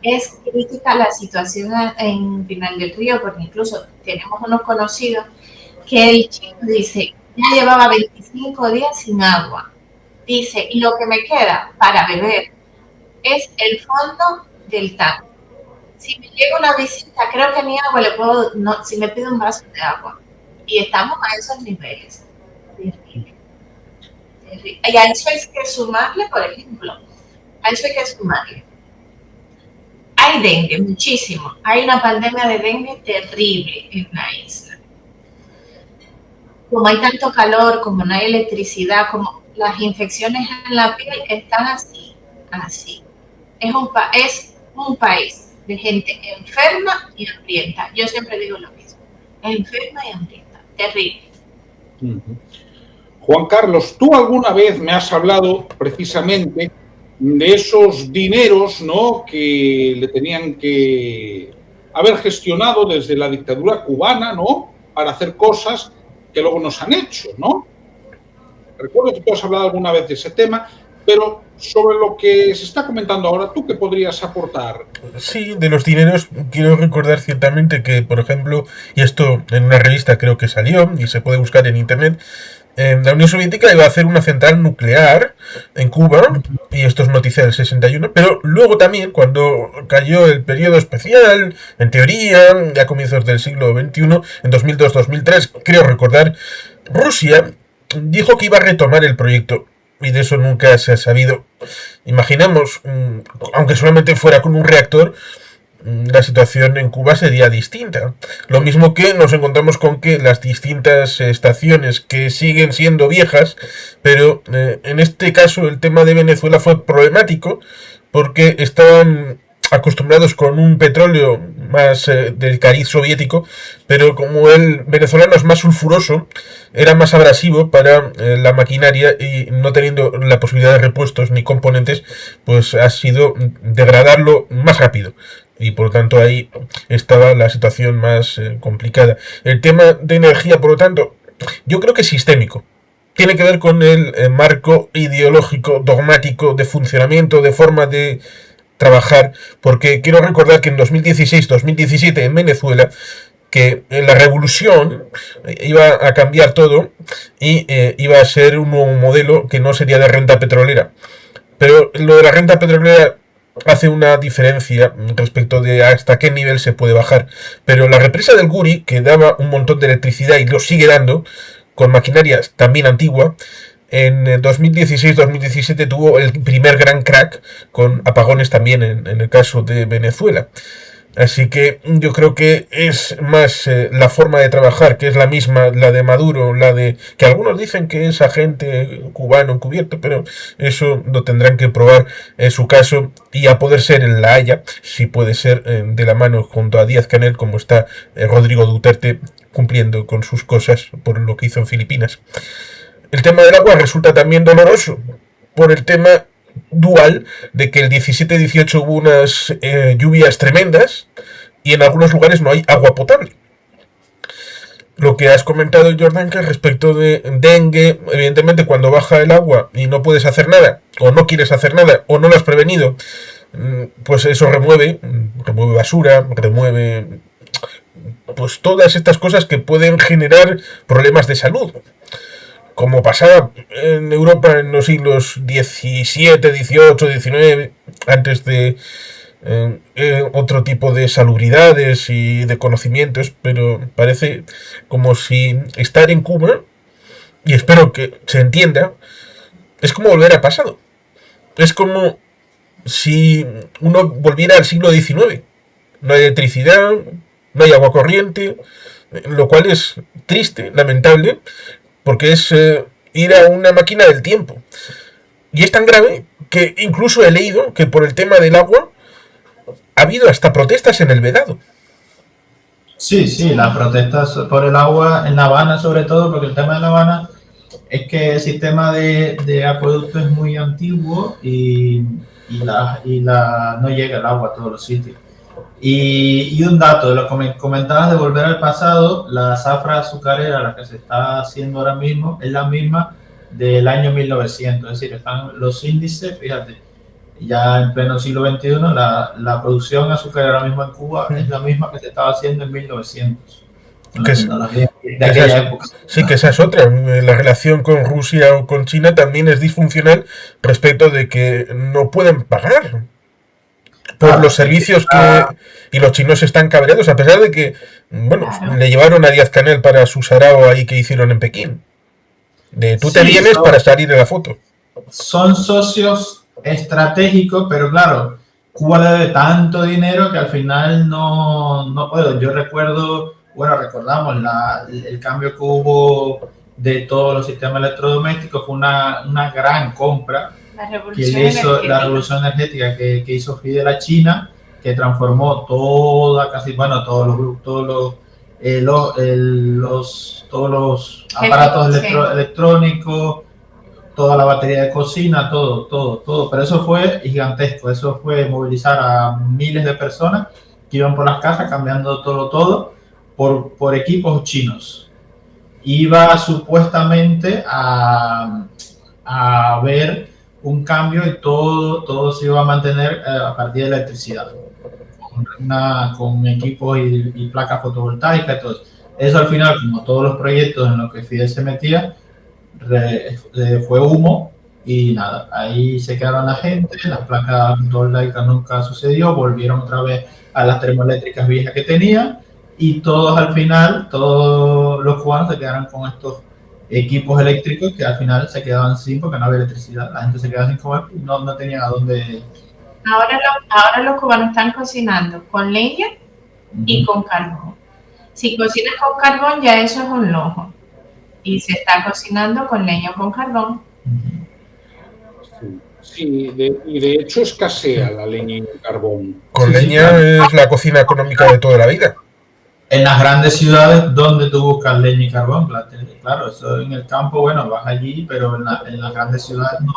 es crítica la situación en Pinar del Río, porque incluso tenemos unos conocidos que el chico dice, ya llevaba 25 días sin agua. Dice, y lo que me queda para beber es el fondo del tanque. Si me llega una visita, creo que ni agua le puedo, no, si me pide un vaso de agua. Y estamos a esos niveles. Terrible. Y a eso hay que sumarle, por ejemplo, hay dengue, muchísimo. Hay una pandemia de dengue terrible en la isla. Como hay tanto calor, como no hay electricidad, como las infecciones en la piel están así. Es un país de gente enferma y hambrienta. Yo siempre digo lo mismo. Enferma y hambrienta. Terrible. Juan Carlos, tú alguna vez me has hablado precisamente de esos dineros, ¿no?, que le tenían que haber gestionado desde la dictadura cubana, ¿no?, para hacer cosas que luego no se han hecho, ¿no? Recuerdo que tú has hablado alguna vez de ese tema, pero sobre lo que se está comentando ahora, ¿tú qué podrías aportar? Sí, de los dineros quiero recordar ciertamente que, por ejemplo, y esto en una revista creo que salió y se puede buscar en internet, la Unión Soviética iba a hacer una central nuclear en Cuba, y esto es noticia del 61, pero luego también, cuando cayó el periodo especial, en teoría, ya a comienzos del siglo XXI, en 2002-2003, creo recordar, Rusia dijo que iba a retomar el proyecto, y de eso nunca se ha sabido. Imaginemos, aunque solamente fuera con un reactor, la situación en Cuba sería distinta. Lo mismo que nos encontramos con que las distintas estaciones que siguen siendo viejas, pero en este caso el tema de Venezuela fue problemático porque estaban acostumbrados con un petróleo más del cariz soviético, pero como el venezolano es más sulfuroso, era más abrasivo para la maquinaria, y no teniendo la posibilidad de repuestos ni componentes, pues ha sido degradarlo más rápido. Y por lo tanto ahí estaba la situación más complicada. El tema de energía, por lo tanto, yo creo que es sistémico. Tiene que ver con el marco ideológico, dogmático, de funcionamiento, de forma de trabajar, porque quiero recordar que en 2016-2017 en Venezuela, que la revolución iba a cambiar todo y iba a ser un nuevo modelo que no sería de renta petrolera. Pero lo de la renta petrolera hace una diferencia respecto de hasta qué nivel se puede bajar. Pero la represa del Guri, que daba un montón de electricidad y lo sigue dando, con maquinaria también antigua, en 2016-2017 tuvo el primer gran crack, con apagones también en el caso de Venezuela. Así que yo creo que es más la forma de trabajar, que es la misma, la de Maduro, la de que algunos dicen que es agente cubano encubierto, pero eso lo tendrán que probar en su caso, y a poder ser en La Haya, si puede ser de la mano junto a Díaz-Canel, como está Rodrigo Duterte cumpliendo con sus cosas por lo que hizo en Filipinas. El tema del agua resulta también doloroso por el tema dual de que el 17-18 hubo unas lluvias tremendas y en algunos lugares no hay agua potable. Lo que has comentado, Jordan, que respecto de dengue, evidentemente cuando baja el agua y no puedes hacer nada, o no quieres hacer nada, o no lo has prevenido, pues eso remueve basura, remueve pues todas estas cosas que pueden generar problemas de salud, como pasaba en Europa en los siglos XVII, XVIII, XIX, antes de otro tipo de salubridades y de conocimientos, pero parece como si estar en Cuba, y espero que se entienda, es como volver al pasado. Es como si uno volviera al siglo XIX. No hay electricidad, no hay agua corriente, lo cual es triste, lamentable, porque es ir a una máquina del tiempo. Y es tan grave que incluso he leído que por el tema del agua ha habido hasta protestas en el Vedado. Sí, las protestas por el agua en La Habana, sobre todo, porque el tema de La Habana es que el sistema de acueducto es muy antiguo y no llega el agua a todos los sitios. Y un dato de lo que comentabas de volver al pasado, la zafra azucarera, la que se está haciendo ahora mismo, es la misma del año 1900, es decir, están los índices, fíjate, ya en pleno siglo XXI, la producción azucarera ahora mismo en Cuba es la misma que se estaba haciendo en 1900. De aquella época. Sí, que esa es otra. La relación con Rusia o con China también es disfuncional respecto de que no pueden pagar por los servicios y los chinos están cabreados, a pesar de que, bueno, le llevaron a Díaz-Canel para su sarao ahí que hicieron en Pekín. Tú te vienes para salir de la foto. Son socios estratégicos, pero claro, Cuba le debe tanto dinero que al final no puedo. Yo recuerdo, recordamos el cambio que hubo de todos los sistemas electrodomésticos, fue una gran compra. La revolución energética que hizo Fidel a China, que transformó todos los aparatos electrónicos, toda la batería de cocina, todo. Pero eso fue gigantesco, eso fue movilizar a miles de personas que iban por las casas cambiando todo. por equipos chinos. Iba supuestamente a ver un cambio y todo se iba a mantener a partir de electricidad, con equipos y placas fotovoltaicas y todo eso. Eso al final, como todos los proyectos en los que Fidel se metía, fue humo y nada, ahí se quedaron la gente, las placas fotovoltaicas nunca sucedió, volvieron otra vez a las termoeléctricas viejas que tenían y todos al final, todos los cubanos se quedaron con estos equipos eléctricos que al final se quedaban sin porque no había electricidad, la gente se quedaba sin comer y no tenían a dónde. Ahora los cubanos están cocinando con leña y con carbón. Si cocinas con carbón, ya eso es un lujo. Y se está cocinando con leña o con carbón. Sí, y de hecho escasea la leña y el carbón. Con leña es la cocina económica de toda la vida. En las grandes ciudades, donde tú buscas leña y carbón, claro, eso en el campo, bueno, vas allí, pero en las grandes ciudades no.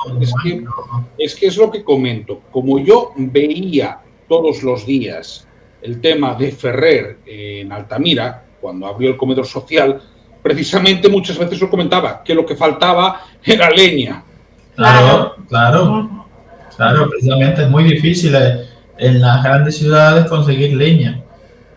Es que es lo que comento. Como yo veía todos los días el tema de Ferrer en Altamira, cuando abrió el comedor social, precisamente muchas veces lo comentaba, que lo que faltaba era leña. Claro, precisamente es muy difícil en las grandes ciudades conseguir leña.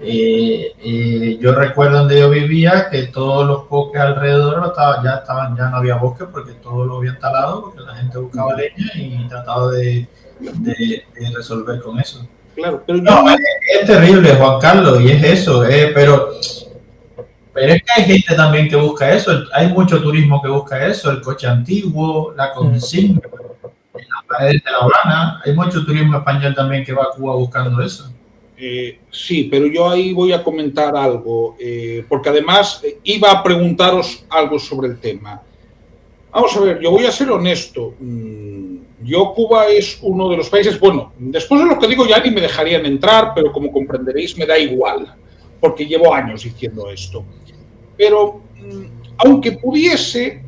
Yo recuerdo donde yo vivía que todos los bosques alrededor ya no había bosques porque todo lo habían talado, porque la gente buscaba leña y trataba de resolver con eso. Claro, pero es terrible, Juan Carlos, y es eso, pero es que hay gente también que busca eso, hay mucho turismo que busca eso, el coche antiguo, la consigna, las paredes de La Habana, hay mucho turismo español también que va a Cuba buscando eso. Sí, pero yo ahí voy a comentar algo, porque además iba a preguntaros algo sobre el tema. Vamos a ver, yo voy a ser honesto. Cuba es uno de los países, bueno, después de lo que digo ya ni me dejarían entrar, pero como comprenderéis me da igual, porque llevo años diciendo esto. Pero, aunque pudiese,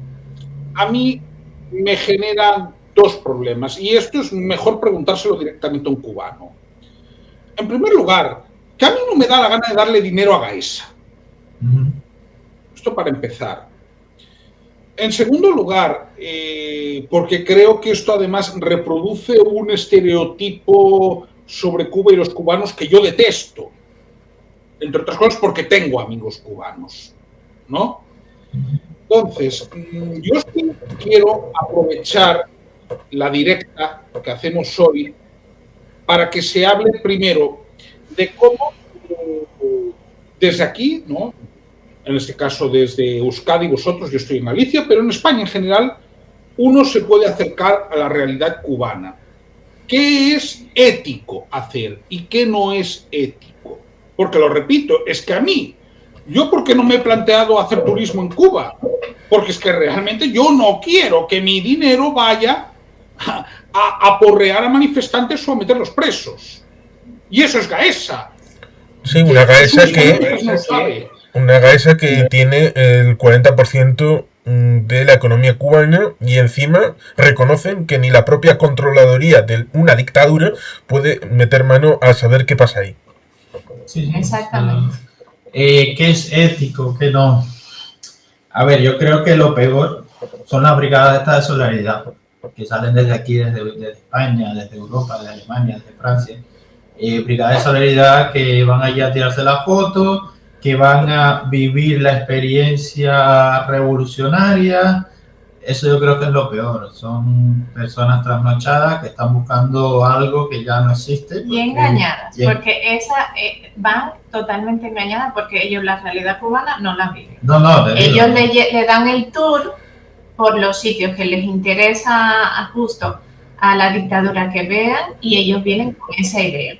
a mí me generan dos problemas, y esto es mejor preguntárselo directamente a un cubano. En primer lugar, que a mí no me da la gana de darle dinero a Gaesa. Esto para empezar. En segundo lugar, porque creo que esto además reproduce un estereotipo sobre Cuba y los cubanos que yo detesto. Entre otras cosas porque tengo amigos cubanos, ¿no? Entonces, yo sí quiero aprovechar la directa que hacemos hoy para que se hable primero de cómo desde aquí, ¿no? En este caso desde Euskadi, vosotros, yo estoy en Galicia, pero en España en general, uno se puede acercar a la realidad cubana. ¿Qué es ético hacer y qué no es ético? Porque lo repito, es que a mí, ¿yo por qué no me he planteado hacer turismo en Cuba? Porque es que realmente yo no quiero que mi dinero vaya a porrear a manifestantes o a meterlos presos. Y eso es Gaesa. Sí, una Gaesa que tiene el 40% de la economía cubana y encima reconocen que ni la propia controladoría de una dictadura puede meter mano a saber qué pasa ahí. Sí, exactamente. ¿Qué es ético? ¿Qué no? A ver, yo creo que lo peor son las brigadas estas de solidaridad que salen desde aquí, desde España, desde Europa, desde Alemania, desde Francia. Brigadas de solidaridad que van allí a tirarse la foto, que van a vivir la experiencia revolucionaria. Eso yo creo que es lo peor. Son personas trasnochadas que están buscando algo que ya no existe. Y engañadas, porque van totalmente engañadas porque ellos la realidad cubana no la viven. Ellos le dan el tour por los sitios que les interesa justo a la dictadura que vean y ellos vienen con esa idea.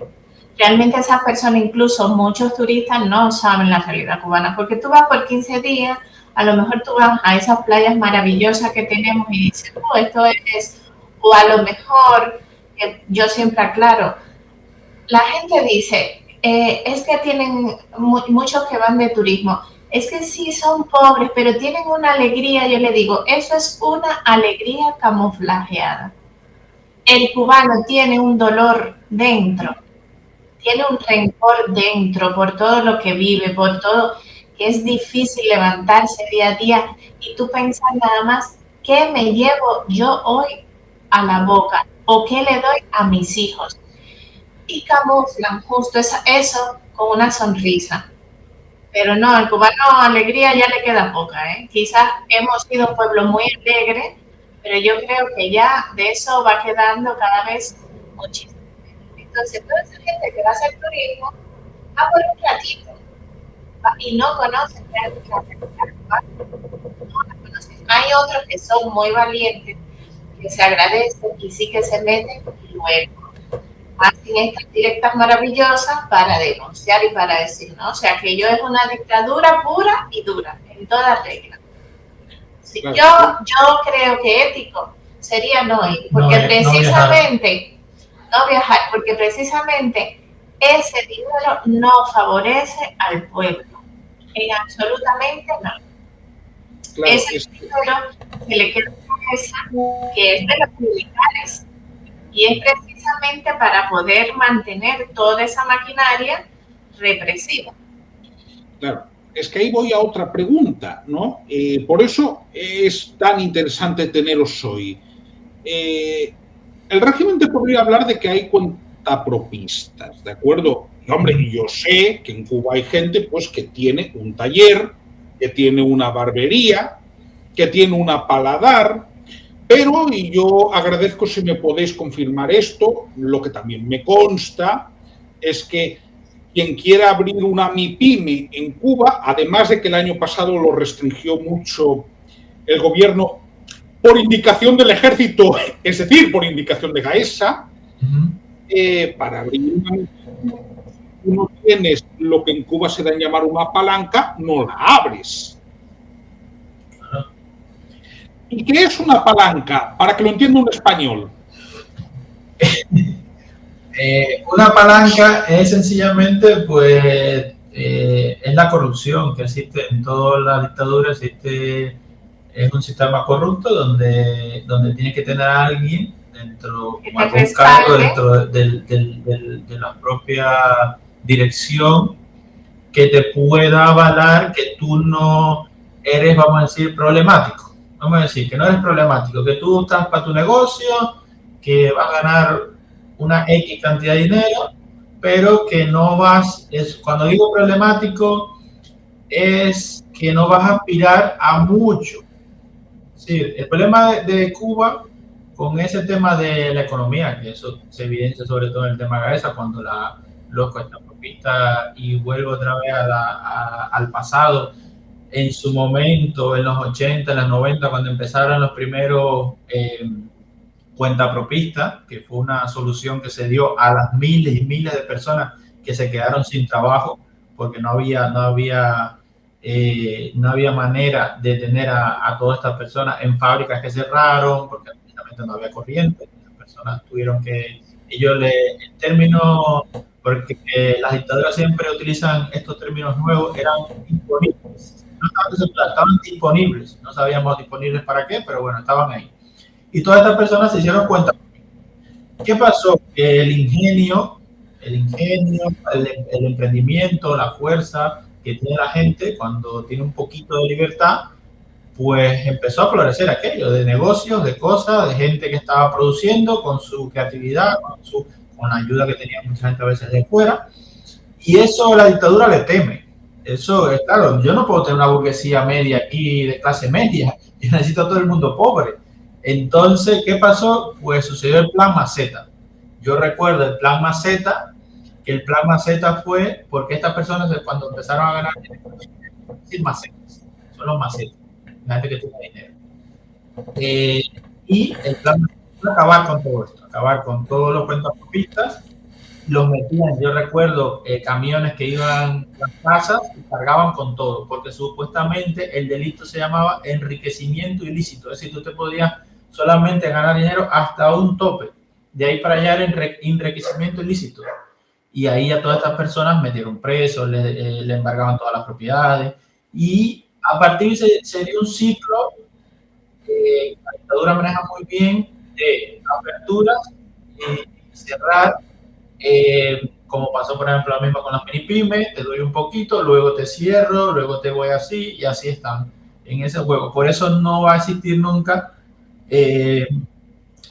Realmente esas personas, incluso muchos turistas, no saben la realidad cubana, porque tú vas por 15 días, a lo mejor tú vas a esas playas maravillosas que tenemos y dices, esto es, o a lo mejor, yo siempre aclaro, la gente dice, es que tienen muchos que van de turismo, es que sí son pobres, pero tienen una alegría, yo le digo, eso es una alegría camuflajeada. El cubano tiene un dolor dentro tiene un rencor dentro por todo lo que vive, por todo, que es difícil levantarse día a día y tú pensas nada más, ¿qué me llevo yo hoy a la boca? ¿O qué le doy a mis hijos? Y camuflan justo eso con una sonrisa. Pero no, al cubano alegría ya le queda poca, ¿eh? Quizás hemos sido un pueblo muy alegre, pero yo creo que ya de eso va quedando cada vez muchísimo. Entonces, toda esa gente que va a hacer turismo va por un ratito y no conoce realmente la realidad. No la conocen. Hay otros que son muy valientes, que se agradecen y sí que se meten y luego hacen estas directas maravillosas para denunciar y para decir, ¿no? O sea, que ello es una dictadura pura y dura, en toda regla. Sí, claro. Yo creo que ético sería no ir, porque precisamente no viajar, porque precisamente ese dinero no favorece al pueblo, en absolutamente no. Claro, ese dinero que le queda a la cabeza, que es de los militares, y es precisamente para poder mantener toda esa maquinaria represiva. Claro, es que ahí voy a otra pregunta, ¿no? Por eso es tan interesante teneros hoy. El régimen te podría hablar de que hay cuentapropistas, ¿de acuerdo? Y, hombre, yo sé que en Cuba hay gente pues que tiene un taller, que tiene una barbería, que tiene una paladar, pero, y yo agradezco si me podéis confirmar esto, lo que también me consta es que quien quiera abrir una MIPYME en Cuba, además de que el año pasado lo restringió mucho el gobierno por indicación del ejército, es decir, por indicación de Gaesa, para abrir una MIPYME, si no tienes lo que en Cuba se da en llamar una palanca, no la abres. ¿Y qué es una palanca? Para que lo entienda un español. Una palanca es sencillamente, pues, es la corrupción que existe en todas las dictaduras. Es un sistema corrupto donde tienes que tener a alguien dentro, como algún cargo dentro de la propia dirección que te pueda avalar que tú no eres, vamos a decir, problemático. Vamos a decir que no eres problemático, que tú estás para tu negocio, que vas a ganar una X cantidad de dinero, pero que no vas, cuando digo problemático, es que no vas a aspirar a mucho. Sí, el problema de Cuba con ese tema de la economía, que eso se evidencia sobre todo en el tema de Gaesa, cuando los cuentapropistas, y vuelvo otra vez al pasado, en su momento, en los 80, en los 90, cuando empezaron los primeros cuentapropistas, que fue una solución que se dio a las miles y miles de personas que se quedaron sin trabajo, porque no había manera de tener a todas estas personas en fábricas que cerraron, porque precisamente no había corriente. Las personas tuvieron que, el término, porque las dictaduras siempre utilizan estos términos nuevos, eran disponibles. No estaban disponibles, no sabíamos disponibles para qué, pero bueno, estaban ahí. Y todas estas personas se dieron cuenta. ¿Qué pasó? Que el ingenio, el emprendimiento, la fuerza que tiene la gente cuando tiene un poquito de libertad, pues empezó a florecer aquello de negocios, de cosas, de gente que estaba produciendo con su creatividad, con la ayuda que tenía mucha gente a veces de fuera. Y eso la dictadura le teme. Eso es claro, yo no puedo tener una burguesía media aquí de clase media, yo necesito a todo el mundo pobre. Entonces, ¿qué pasó? Pues sucedió el Plan Maceta. Yo recuerdo el Plan Maceta, que el Plan Maceta fue porque estas personas cuando empezaron a ganar dinero, decir macetas, son los macetas, la gente que tiene dinero. Y el Plan Maceta fue acabar con todo esto, acabar con todos los cuentapropistas. Los metían, yo recuerdo camiones que iban a las casas y cargaban con todo, porque supuestamente el delito se llamaba enriquecimiento ilícito, es decir, tú te podías solamente ganar dinero hasta un tope, de ahí para allá era enriquecimiento ilícito, y ahí a todas estas personas metieron presos, le embargaban todas las propiedades, y a partir se dio un ciclo que la dictadura maneja muy bien, de aperturas y cerrar como pasó por ejemplo lo mismo con las mini pymes, te doy un poquito, luego te cierro, luego te voy así, y así están en ese juego. Por eso no va a existir nunca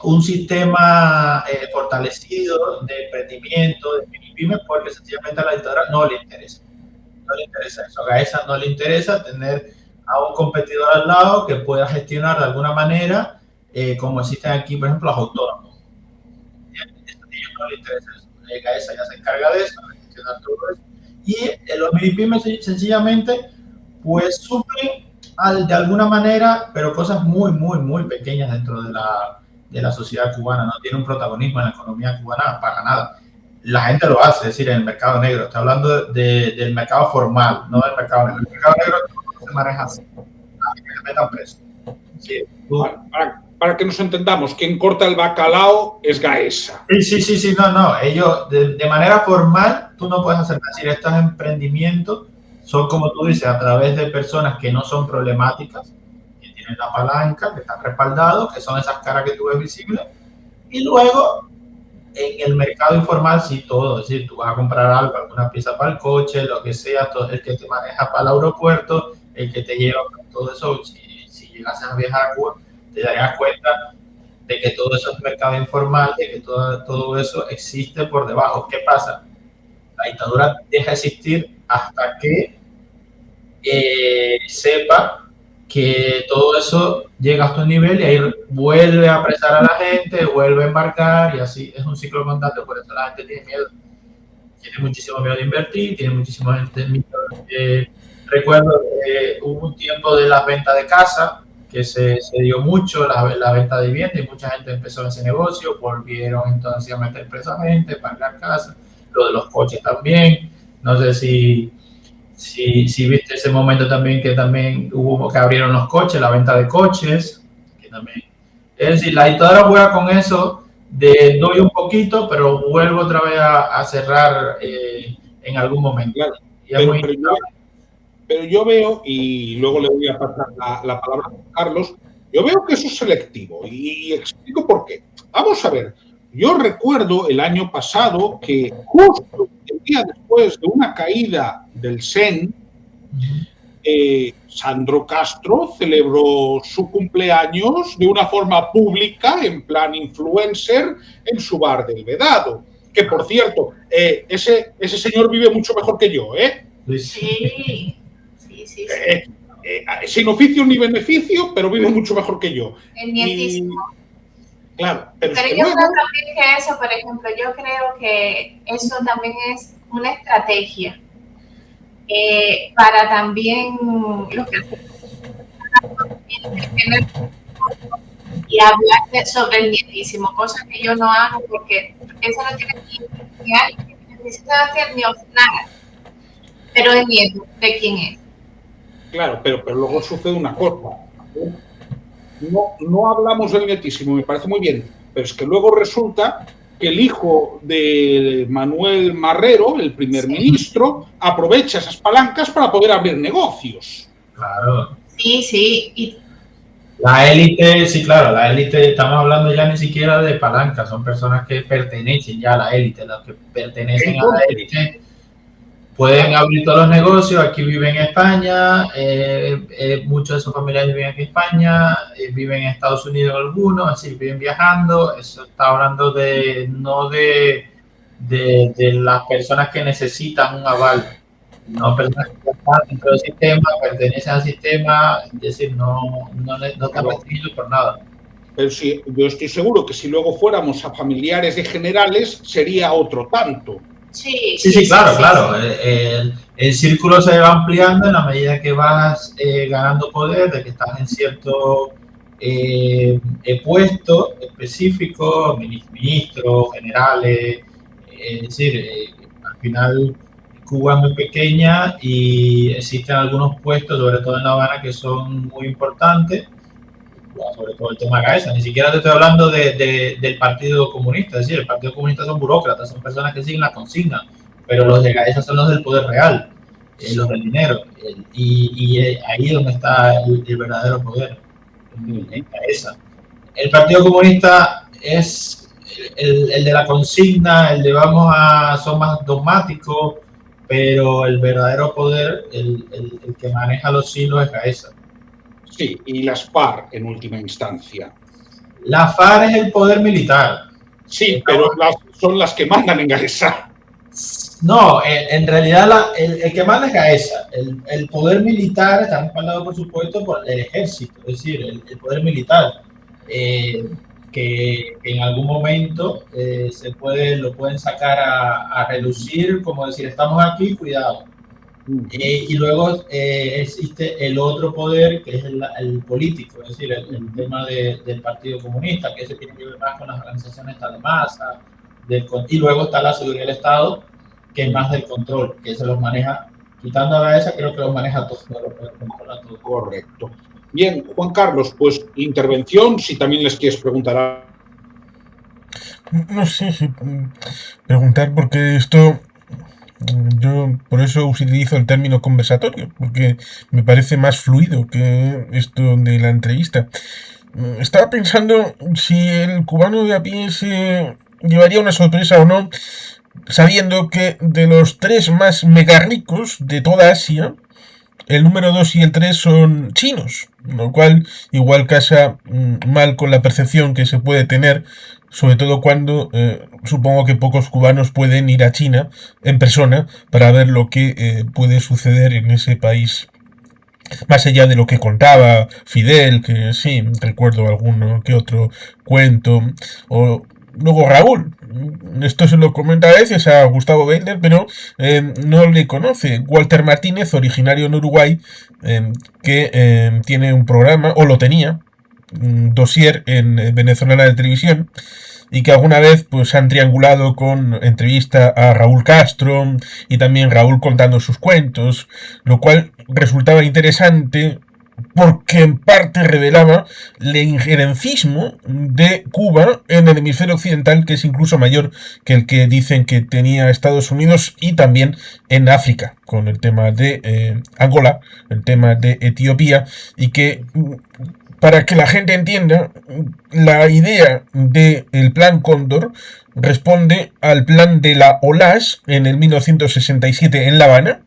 un sistema fortalecido de emprendimiento, de mini pymes, porque sencillamente a la dictadura no le interesa. No le interesa eso. A Gaesa no le interesa tener a un competidor al lado que pueda gestionar de alguna manera, como existen aquí, por ejemplo, los autónomos. A ellos no les interesa eso. Gaesa ya se encarga de eso, de gestionar todo eso. Y los mini pymes sencillamente pues suplen de alguna manera, pero cosas muy, muy, muy pequeñas dentro de la sociedad cubana. No tiene un protagonismo en la economía cubana para nada. La gente lo hace, es decir, en el mercado negro. Estoy hablando del mercado formal, no del mercado negro. El mercado negro no se maneja así, que te metan preso. Sí, para que nos entendamos, quien corta el bacalao es Gaesa. Sí, no. Ellos, de manera formal, tú no puedes hacer nada. Es decir, estos emprendimientos son, como tú dices, a través de personas que no son problemáticas, que tienen la palanca, que están respaldados, que son esas caras que tú ves visibles, y luego en el mercado informal sí todo, es decir, tú vas a comprar algo, alguna pieza para el coche, lo que sea, todo el que te maneja para el aeropuerto, el que te lleva, todo eso, si llegas a viajar a Cuba, te darías cuenta de que todo eso es mercado informal, de que todo eso existe por debajo. ¿Qué pasa? La dictadura deja de existir hasta que sepa que todo eso llega hasta un nivel y ahí vuelve a apresar a la gente, vuelve a embarcar y así es un ciclo constante. Por eso la gente tiene miedo. Tiene muchísimo miedo de invertir, tiene muchísimo miedo. Recuerdo que hubo un tiempo de las ventas de casa que se dio mucho, la venta de vivienda, y mucha gente empezó ese negocio, volvieron entonces a meter presa gente, pagar casa, lo de los coches también. No sé si viste ese momento también que hubo que abrieron los coches, la venta de coches, que también. Es decir, la dictadura juega con eso de doy un poquito, pero vuelvo otra vez a cerrar en algún momento. Claro, Y pero yo veo, y luego le voy a pasar la palabra a Carlos, yo veo que eso es selectivo y explico por qué. Vamos a ver, yo recuerdo el año pasado que justo el día después de una caída del SEN, Sandro Castro celebró su cumpleaños de una forma pública, en plan influencer, en su bar del Vedado. Que, por cierto, ese señor vive mucho mejor que yo, ¿eh? Sí. Sin oficio ni beneficio, pero vive mucho mejor que yo. Es nietísimo. Claro, pero yo luego... creo también que eso, por ejemplo, yo creo que eso también es una estrategia para también lo que y hablar sobre el nietísimo, cosa que yo no hago porque eso no tiene ni alguien que necesita hacer ni nada, pero el nieto de quién es. Claro, pero luego sucede una cosa. No hablamos del nietísimo, me parece muy bien, pero es que luego resulta que el hijo de Manuel Marrero, el primer ministro, aprovecha esas palancas para poder abrir negocios. Claro. Sí. Y la élite, sí, claro, la élite, estamos hablando ya ni siquiera de palancas, son personas que pertenecen ya a la élite, las que pertenecen a la élite pueden abrir todos los negocios, aquí viven en España, muchos de sus familiares viven aquí en España, viven en Estados Unidos algunos, así viven viajando. Eso está hablando no de las personas que necesitan un aval, no personas que están dentro del sistema, pertenecen al sistema, es decir, no están restringidos por nada. Pero sí, yo estoy seguro que si luego fuéramos a familiares de generales sería otro tanto. Sí, claro. El círculo se va ampliando en la medida que vas ganando poder, de que estás en cierto puesto específico, ministros, generales. Es decir, al final Cuba es muy pequeña y existen algunos puestos, sobre todo en La Habana, que son muy importantes. Sobre todo el tema Gaesa, ni siquiera te estoy hablando del Partido Comunista, es decir, el Partido Comunista son burócratas, son personas que siguen la consigna, pero los de Gaesa son los del poder real, los del dinero, y ahí es donde está el verdadero poder, en Gaesa. El Partido Comunista es el de la consigna, el de son más dogmáticos, pero el verdadero poder, el que maneja los hilos es Gaesa. Sí, y las FARC en última instancia. La FARC es el poder militar. Sí, pero son las que mandan en Gaesa. No, en realidad el que manda es Gaesa. El poder militar está respaldado, por supuesto, por el ejército, es decir, el poder militar, que en algún momento lo pueden sacar a relucir, como decir, estamos aquí, cuidado. Y luego existe el otro poder, que es el político, es decir, el tema del Partido Comunista, que ese tiene que ver más con las organizaciones de masa, y luego está la seguridad del Estado, que es más del control, que se los maneja, quitando a Gaesa, creo que los maneja todos, controla todo. Correcto. Bien, Juan Carlos, pues intervención, si también les quieres preguntar. No sé si preguntar, porque esto, yo por eso utilizo el término conversatorio, porque me parece más fluido que esto de la entrevista. Estaba pensando si el cubano de a pie se llevaría una sorpresa o no, sabiendo que de los 3 más mega ricos de toda Asia, el número 2 y el 3 son chinos, lo cual igual casa mal con la percepción que se puede tener, sobre todo cuando supongo que pocos cubanos pueden ir a China en persona para ver lo que puede suceder en ese país. Más allá de lo que contaba Fidel, que sí, recuerdo alguno que otro cuento, o luego Raúl, esto se lo comenta a veces a Gustavo Bender, pero no le conoce. Walter Martínez, originario en Uruguay, que tiene un programa, o lo tenía, un dossier en Venezolana de Televisión, y que alguna vez pues han triangulado con entrevista a Raúl Castro y también Raúl contando sus cuentos, lo cual resultaba interesante porque en parte revelaba el injerencismo de Cuba en el hemisferio occidental, que es incluso mayor que el que dicen que tenía Estados Unidos, y también en África, con el tema de Angola, el tema de Etiopía, y que, para que la gente entienda, la idea del Plan Cóndor responde al plan de la OLAS en el 1967 en La Habana.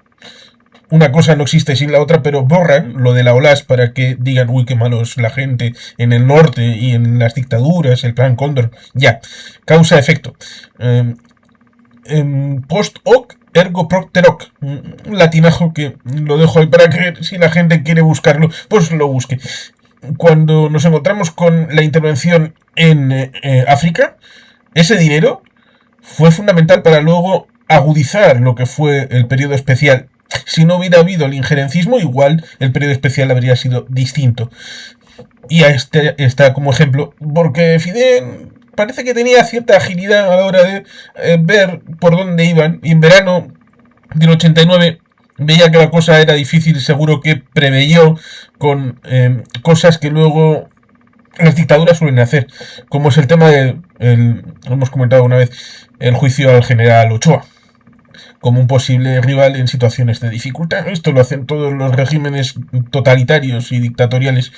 Una cosa no existe sin la otra, pero borran lo de la OLAS para que digan, uy, qué malos la gente en el norte y en las dictaduras, el Plan Cóndor. Ya, causa-efecto. Post hoc ergo propter hoc, un latinajo que lo dejo ahí para que si la gente quiere buscarlo, pues lo busque. Cuando nos encontramos con la intervención en África, ese dinero fue fundamental para luego agudizar lo que fue el periodo especial. Si no hubiera habido el injerencismo, igual el periodo especial habría sido distinto. Y a este está como ejemplo, porque Fidel parece que tenía cierta agilidad a la hora de ver por dónde iban, y en verano del 89 veía que la cosa era difícil, seguro que preveyó con cosas que luego las dictaduras suelen hacer, como es el tema de, lo hemos comentado una vez, el juicio al general Ochoa como un posible rival en situaciones de dificultad. Esto lo hacen todos los regímenes totalitarios y dictatoriales,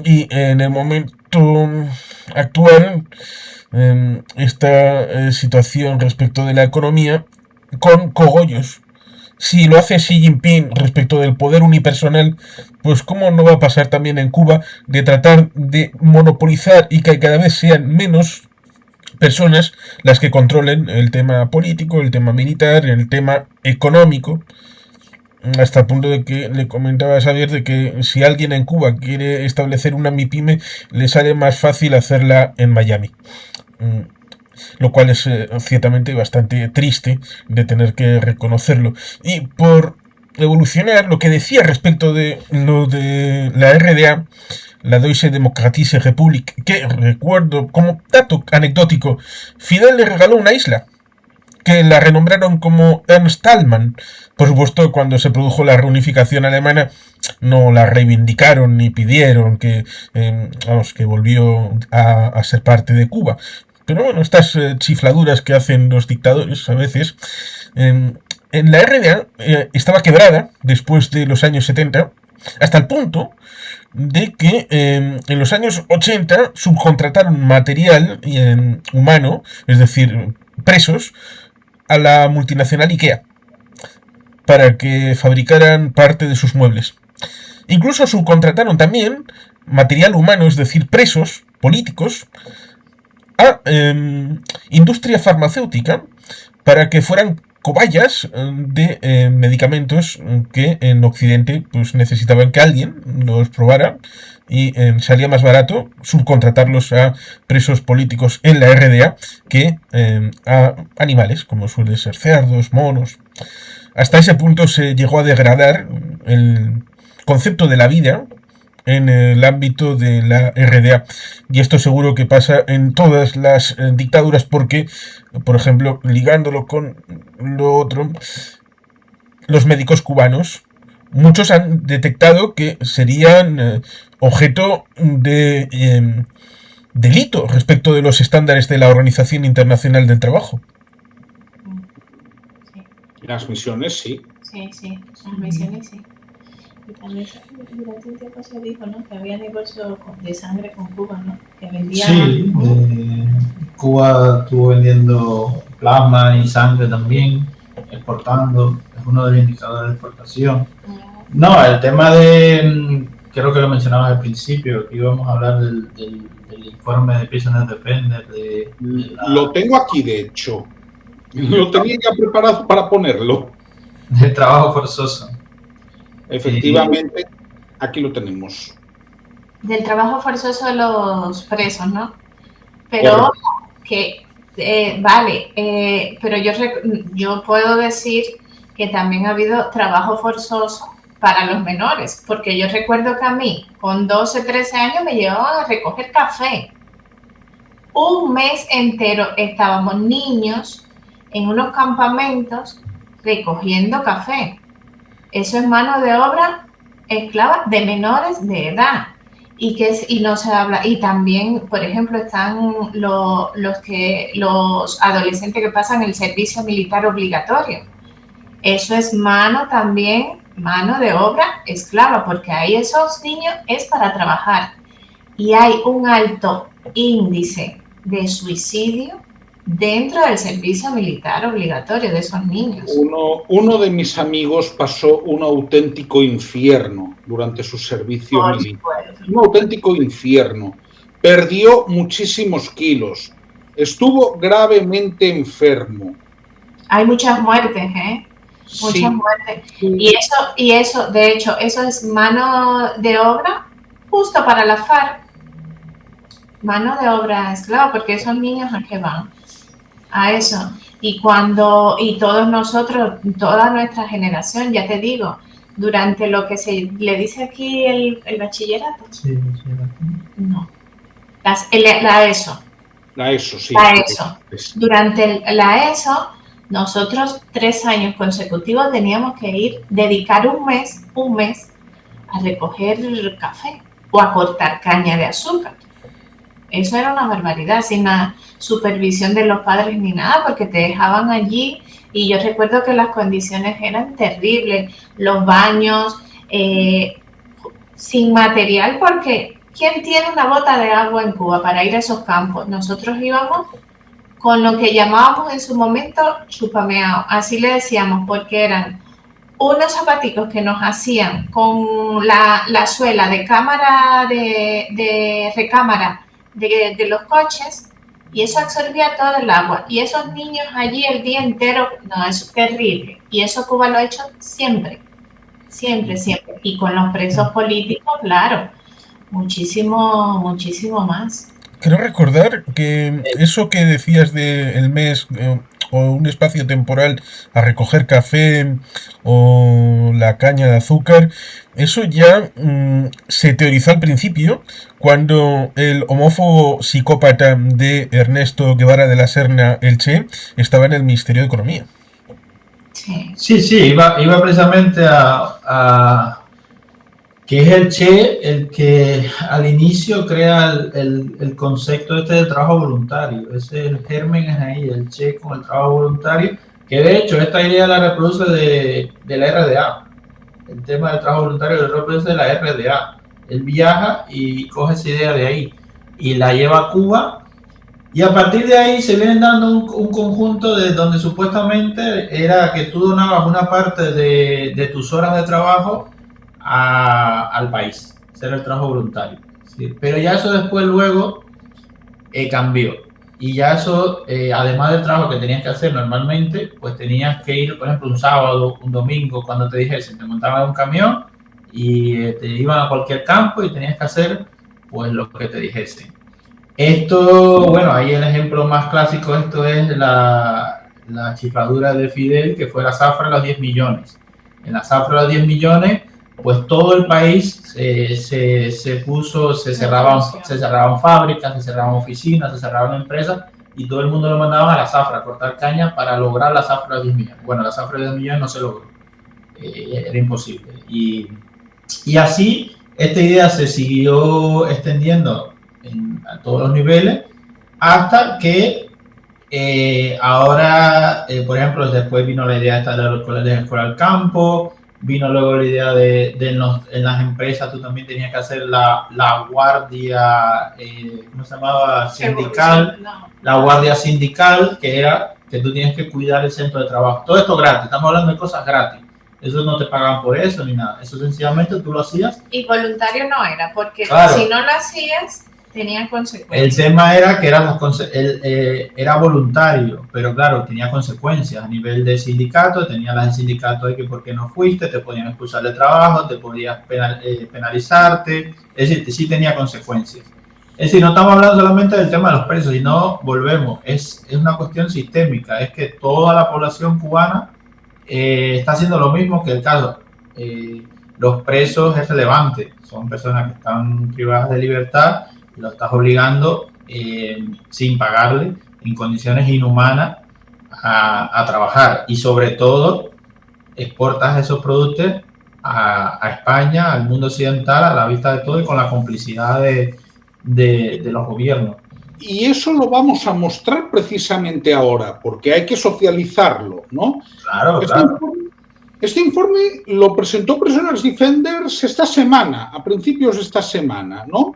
y en el momento actual esta situación respecto de la economía con cogollos. Si lo hace Xi Jinping respecto del poder unipersonal, pues cómo no va a pasar también en Cuba de tratar de monopolizar y que cada vez sean menos personas las que controlen el tema político, el tema militar, el tema económico, hasta el punto de que le comentaba a Xavier de que si alguien en Cuba quiere establecer una MIPYME, le sale más fácil hacerla en Miami. Lo cual es ciertamente bastante triste de tener que reconocerlo. Y por evolucionar, lo que decía respecto de lo de la RDA, la Deutsche Demokratische Republik, que recuerdo como dato anecdótico, Fidel le regaló una isla que la renombraron como Ernst Thälmann. Por supuesto, cuando se produjo la reunificación alemana, no la reivindicaron ni pidieron que volvió a ser parte de Cuba. Pero bueno, estas chifladuras que hacen los dictadores a veces. En la RDA estaba quebrada después de los años 70 hasta el punto de que en los años 80 subcontrataron material humano, es decir, presos, a la multinacional IKEA para que fabricaran parte de sus muebles. Incluso subcontrataron también material humano, es decir, presos políticos, a industria farmacéutica para que fueran cobayas de medicamentos que en Occidente pues necesitaban que alguien los probara y salía más barato subcontratarlos a presos políticos en la RDA que a animales, como suelen ser cerdos, monos. Hasta ese punto se llegó a degradar el concepto de la vida en el ámbito de la RDA. Y esto seguro que pasa en todas las dictaduras porque, por ejemplo, ligándolo con lo otro, los médicos cubanos, muchos han detectado que serían objeto de delito respecto de los estándares de la Organización Internacional del Trabajo. Sí. Las misiones, sí. Sí, las misiones sí. Y también durante un tiempo se dijo, ¿no?, que había negocio de sangre con Cuba, ¿no? Que vendían. Sí, Cuba estuvo vendiendo plasma y sangre también, exportando, es uno de los indicadores de exportación. No, el tema de, creo que lo mencionabas al principio, que íbamos a hablar del informe de Peace and Defender. Lo tengo aquí, de hecho. Lo tenía ya preparado para ponerlo. Del trabajo forzoso. Efectivamente, aquí lo tenemos. Del trabajo forzoso de los presos, ¿no? Pero que, vale, pero yo puedo decir que también ha habido trabajo forzoso para los menores, porque yo recuerdo que a mí, con 12, 13 años, me llevaban a recoger café. Un mes entero estábamos niños en unos campamentos recogiendo café. Eso es mano de obra esclava de menores de edad. Y no se habla. Y también, por ejemplo, están los adolescentes que pasan el servicio militar obligatorio. Eso es mano de obra esclava, porque ahí esos niños es para trabajar. Y hay un alto índice de suicidio dentro del servicio militar obligatorio de esos niños. Uno de mis amigos pasó un auténtico infierno durante su servicio militar. Un auténtico infierno. Perdió muchísimos kilos. Estuvo gravemente enfermo. Hay muchas muertes, ¿eh? Muchas Sí. muertes. Y eso, de hecho, eso es mano de obra justo para la FARC. Mano de obra esclava, porque esos niños, ¿a qué van? A eso. Y todos nosotros, toda nuestra generación, ya te digo, durante lo que se le dice aquí el bachillerato. Sí, bachillerato. No. La ESO. La ESO, sí. La ESO. Durante la ESO, nosotros 3 años consecutivos teníamos que dedicar un mes a recoger café o a cortar caña de azúcar. Eso era una barbaridad, sin la supervisión de los padres ni nada, porque te dejaban allí y yo recuerdo que las condiciones eran terribles, los baños, sin material, porque ¿quién tiene una bota de agua en Cuba para ir a esos campos? Nosotros íbamos con lo que llamábamos en su momento chupameado, así le decíamos, porque eran unos zapaticos que nos hacían con la suela de cámara, de recámara de los coches, y eso absorbía todo el agua. Y esos niños allí el día entero, no, eso es terrible. Y eso Cuba lo ha hecho siempre. Y con los presos políticos, claro, muchísimo más. Quiero recordar que eso que decías del mes o un espacio temporal a recoger café o la caña de azúcar, eso ya se teorizó al principio cuando el homófobo psicópata de Ernesto Guevara de la Serna, el Che, estaba en el Ministerio de Economía. Sí, iba precisamente a que es el Che el que al inicio crea el concepto del trabajo voluntario. Ese es el germen, es ahí, el Che con el trabajo voluntario, que de hecho esta idea la reproduce de la RDA. el tema del trabajo voluntario del rol es de la RDA. Él viaja y coge esa idea de ahí y la lleva a Cuba, y a partir de ahí se vienen dando un conjunto de donde supuestamente era que tú donabas una parte de tus horas de trabajo al país. Ese era el trabajo voluntario. ¿Sí? Pero ya eso después luego cambió. Y ya eso, además del trabajo que tenías que hacer normalmente, pues tenías que ir, por ejemplo, un sábado, un domingo, cuando te dijesen, te montaban en un camión y te iban a cualquier campo y tenías que hacer pues lo que te dijesen. Esto, bueno, ahí el ejemplo más clásico, esto es la chifladura de Fidel, que fue la zafra de los 10 millones. En la zafra de los 10 millones, pues todo el país se cerraban fábricas, se cerraban oficinas, se cerraban empresas, y todo el mundo lo mandaban a la zafra a cortar caña para lograr la zafra de 10 millones. Bueno, la zafra de 10 millones no se logró, era imposible. Y así esta idea se siguió extendiendo a todos los niveles, hasta que ahora, por ejemplo, después vino la idea esta de la escuela al campo, vino luego la idea en las empresas tú también tenías que hacer la guardia, ¿cómo se llamaba? Sindical, la guardia sindical, que era que tú tienes que cuidar el centro de trabajo. Todo esto gratis, estamos hablando de cosas gratis. Eso no te pagaban por eso ni nada, eso sencillamente tú lo hacías. Y voluntario no era, porque claro, si no lo hacías, tenía consecuencias. El tema era que era voluntario, pero claro, tenía consecuencias a nivel de sindicato, tenía las del sindicato de que por qué no fuiste, te podían expulsar de trabajo, te podías penalizarte, es decir, sí tenía consecuencias. Es decir, no estamos hablando solamente del tema de los presos, sino volvemos, es una cuestión sistémica, es que toda la población cubana está haciendo lo mismo que el caso. Los presos es relevante, son personas que están privadas de libertad, lo estás obligando sin pagarle, en condiciones inhumanas, a trabajar, y sobre todo exportas esos productos a España, al mundo occidental, a la vista de todo y con la complicidad de los gobiernos. Y eso lo vamos a mostrar precisamente ahora, porque hay que socializarlo, ¿no? Claro, claro. Este informe lo presentó Prisoners Defenders esta semana, a principios de esta semana, ¿no?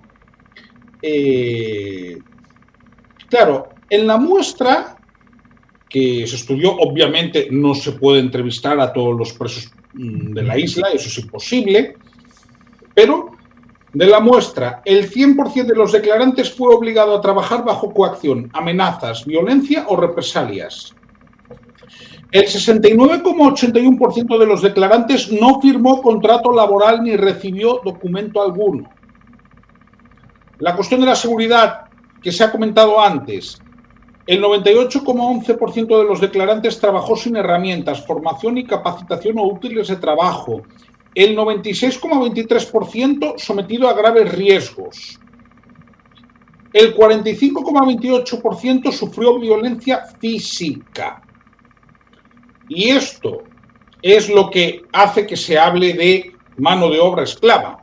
Claro, en la muestra que se estudió, obviamente no se puede entrevistar a todos los presos de la isla, eso es imposible, pero de la muestra, el 100% de los declarantes fue obligado a trabajar bajo coacción, amenazas, violencia o represalias. El 69,81% de los declarantes no firmó contrato laboral ni recibió documento alguno. La cuestión de la seguridad, que se ha comentado antes, el 98,11% de los declarantes trabajó sin herramientas, formación y capacitación o útiles de trabajo. El 96,23% sometido a graves riesgos. El 45,28% sufrió violencia física. Y esto es lo que hace que se hable de mano de obra esclava.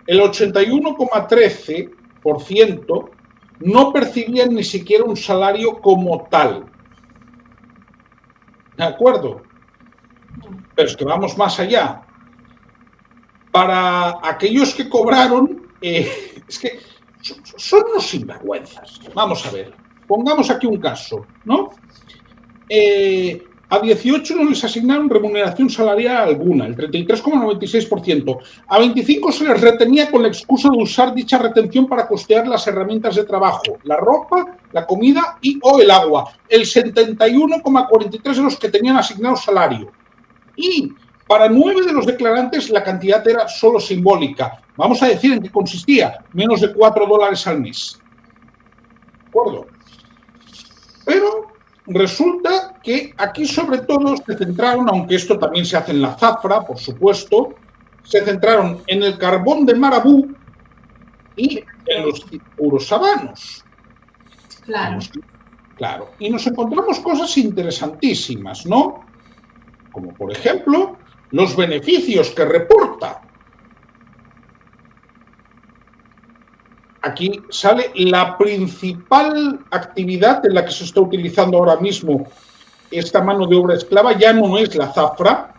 El 81,13% no percibían ni siquiera un salario como tal. ¿De acuerdo? Pero es que vamos más allá. Para aquellos que cobraron, es que son unos sinvergüenzas. Vamos a ver, pongamos aquí un caso, ¿no? A 18 no les asignaron remuneración salarial alguna, el 33,96%. A 25 se les retenía con la excusa de usar dicha retención para costear las herramientas de trabajo, la ropa, la comida o el agua. El 71,43% de los que tenían asignado salario. Y para 9 de los declarantes la cantidad era solo simbólica. Vamos a decir en qué consistía, menos de $4 al mes. ¿De acuerdo? Pero resulta que aquí sobre todo se centraron, aunque esto también se hace en la zafra, por supuesto, se centraron en el carbón de Marabú y en los urosabanos. Claro. Claro. Y nos encontramos cosas interesantísimas, ¿no? Como por ejemplo, los beneficios que reporta. Aquí sale la principal actividad en la que se está utilizando ahora mismo esta mano de obra esclava, ya no es la zafra,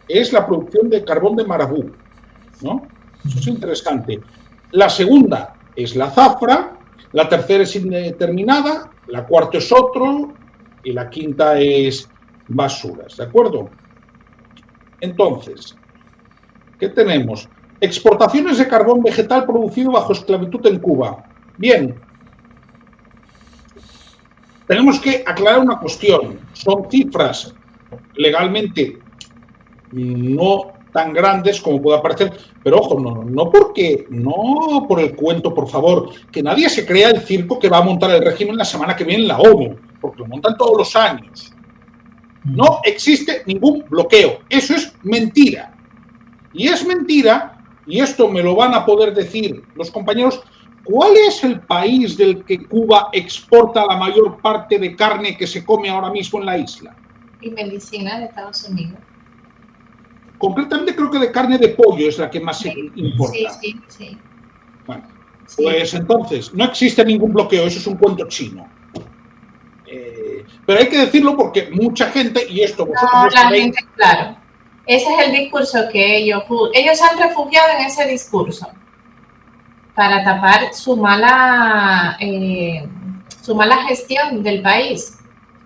es la producción de carbón de marabú, ¿no? Eso es interesante. La segunda es la zafra, la tercera es indeterminada, la cuarta es otro y la quinta es basuras, ¿de acuerdo? Entonces, ¿qué tenemos? Exportaciones de carbón vegetal producido bajo esclavitud en Cuba. Bien, tenemos que aclarar una cuestión. Son cifras legalmente no tan grandes como pueda parecer, pero ojo, no por el cuento, por favor, que nadie se crea el circo que va a montar el régimen la semana que viene en la ONU, porque lo montan todos los años. No existe ningún bloqueo, eso es mentira. Y es mentira, y esto me lo van a poder decir los compañeros, ¿cuál es el país del que Cuba exporta la mayor parte de carne que se come ahora mismo en la isla? Y medicina de Estados Unidos. Concretamente creo que de carne de pollo es la que más se importa. Sí. Bueno, pues entonces, no existe ningún bloqueo, eso es un cuento chino. Pero hay que decirlo porque mucha gente, y esto vosotros no, lo sabéis, gente, claro. Ese es el discurso que ellos se han refugiado en ese discurso para tapar su mala gestión del país,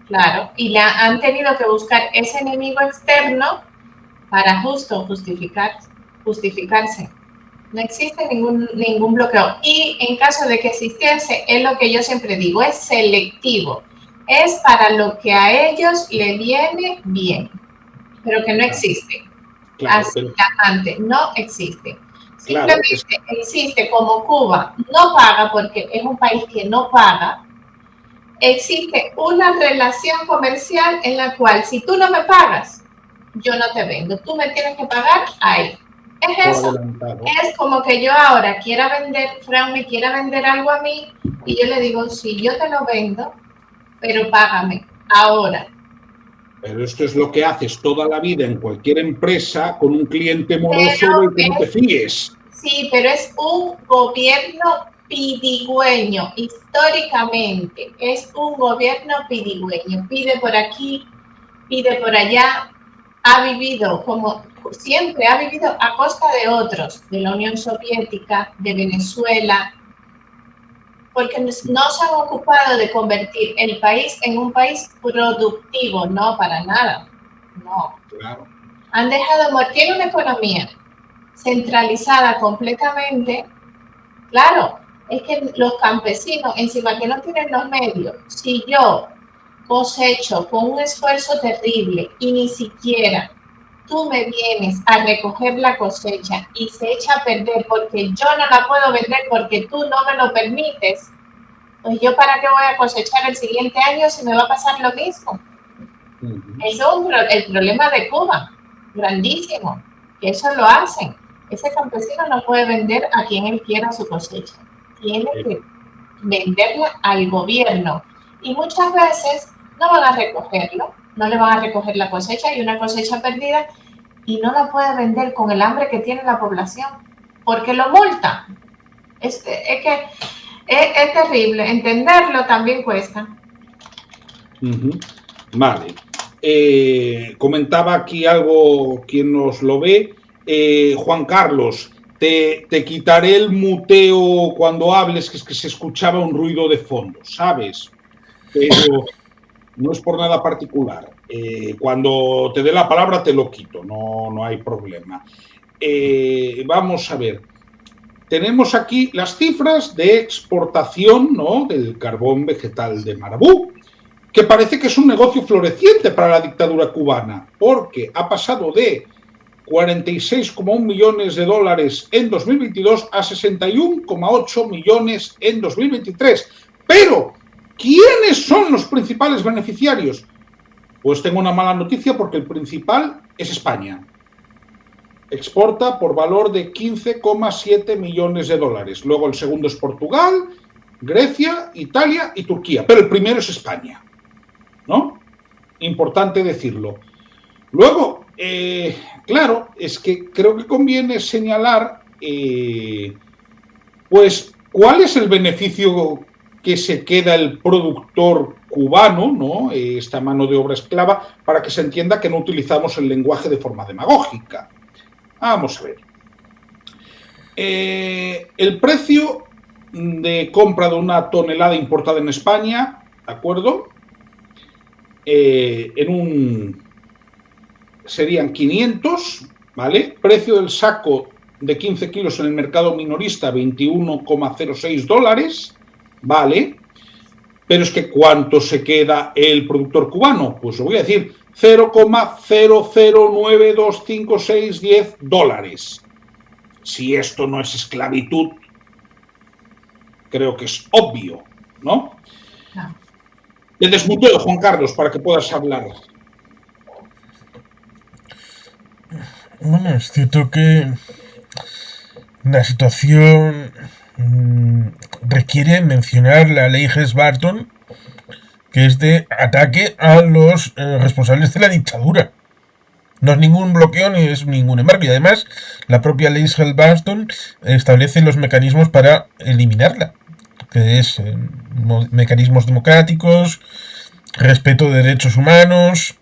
claro, y han tenido que buscar ese enemigo externo para justificarse. No existe ningún bloqueo. Y en caso de que existiese, es lo que yo siempre digo, es selectivo. Es para lo que a ellos le viene bien, pero que no existe. claro, Así tajante, no existe. Claro, Simplemente existe como Cuba no paga, porque es un país que no paga, existe una relación comercial en la cual si tú no me pagas, yo no te vendo, tú me tienes que pagar ahí. Es eso. Es como que yo ahora Fran me quiera vender algo a mí y yo le digo, sí, yo te lo vendo, pero págame ahora. Pero esto es lo que haces toda la vida en cualquier empresa con un cliente moroso del que no te fíes. Sí, pero es un gobierno pidigüeño, históricamente es un gobierno pidigüeño, pide por aquí, pide por allá, ha vivido como siempre, ha vivido a costa de otros, de la Unión Soviética, de Venezuela, porque no se han ocupado de convertir el país en un país productivo, no, para nada, no. Claro. Han dejado, tiene una economía centralizada completamente, claro, es que los campesinos, encima que no tienen los medios, si yo cosecho con un esfuerzo terrible y ni siquiera tú me vienes a recoger la cosecha y se echa a perder porque yo no la puedo vender porque tú no me lo permites, pues yo para qué voy a cosechar el siguiente año si me va a pasar lo mismo. Eso es el problema de Cuba, grandísimo, que eso lo hacen. Ese campesino no puede vender a quien él quiera su cosecha, tiene que venderla al gobierno y muchas veces no van a recogerlo, no le van a recoger la cosecha y una cosecha perdida y no la puede vender con el hambre que tiene la población porque lo multa. Es que es terrible, entenderlo también cuesta. Vale. Comentaba aquí algo quien nos lo ve, Juan Carlos, te quitaré el muteo cuando hables, que es que se escuchaba un ruido de fondo, ¿sabes? Pero no es por nada particular. Cuando te dé la palabra te lo quito, no hay problema. Vamos a ver. Tenemos aquí las cifras de exportación, ¿no?, del carbón vegetal de marabú, que parece que es un negocio floreciente para la dictadura cubana, porque ha pasado de 46,1 millones de dólares en 2022 a 61,8 millones en 2023. Pero, ¿quiénes son los principales beneficiarios? Pues tengo una mala noticia porque el principal es España. Exporta por valor de 15,7 millones de dólares. Luego el segundo es Portugal, Grecia, Italia y Turquía. Pero el primero es España, ¿no? Importante decirlo. Luego, claro, es que creo que conviene señalar, pues, cuál es el beneficio que se queda el productor cubano, ¿no? Esta mano de obra esclava, para que se entienda que no utilizamos el lenguaje de forma demagógica. Vamos a ver. El precio de compra de una tonelada importada en España, ¿de acuerdo? Serían 500, ¿vale? Precio del saco de 15 kilos en el mercado minorista, $21,06, ¿vale? Pero es que ¿cuánto se queda el productor cubano? Pues lo voy a decir, $0,00925610. Si esto no es esclavitud, creo que es obvio, ¿no? No. Le desmuteo, Juan Carlos, para que puedas hablar. Bueno, es cierto que la situación requiere mencionar la ley Hess-Barton, que es de ataque a los responsables de la dictadura. No es ningún bloqueo ni es ningún embargo. Y además, la propia ley Hess-Barton establece los mecanismos para eliminarla, que es mecanismos democráticos, respeto de derechos humanos,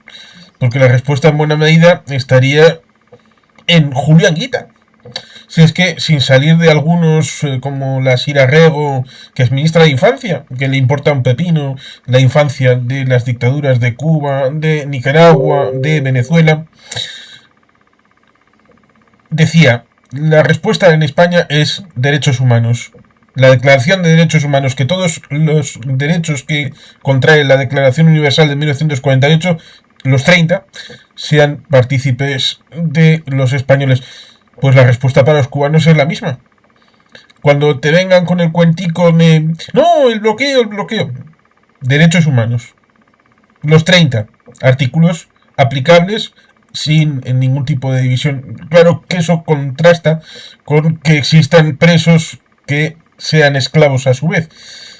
porque la respuesta en buena medida estaría en Julio Anguita. Si es que sin salir de algunos como la Sira Rego, que es ministra de Infancia, que le importa un pepino la infancia de las dictaduras de Cuba, de Nicaragua, de Venezuela, decía, la respuesta en España es derechos humanos. La Declaración de Derechos Humanos, que todos los derechos que contrae la Declaración Universal de 1948, los 30, sean partícipes de los españoles. Pues la respuesta para los cubanos es la misma. Cuando te vengan con el cuentico de no, el bloqueo. Derechos humanos. Los 30 artículos aplicables sin ningún tipo de división. Claro que eso contrasta con que existan presos que sean esclavos a su vez.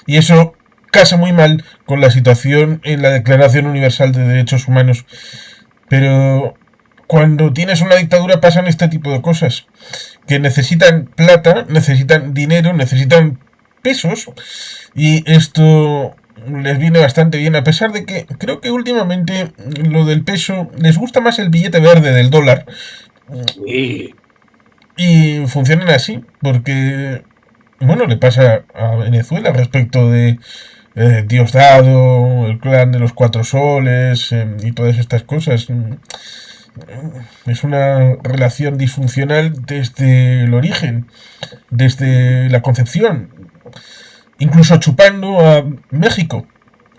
Y eso casa muy mal con la situación en la Declaración Universal de Derechos Humanos. Pero cuando tienes una dictadura pasan este tipo de cosas, que necesitan plata, necesitan dinero, necesitan pesos, y esto les viene bastante bien, a pesar de que creo que últimamente lo del peso les gusta más el billete verde del dólar. Sí. Y funcionan así, porque, bueno, le pasa a Venezuela respecto de Diosdado, el clan de los Cuatro Soles y todas estas cosas. Es una relación disfuncional desde el origen, desde la concepción, incluso chupando a México,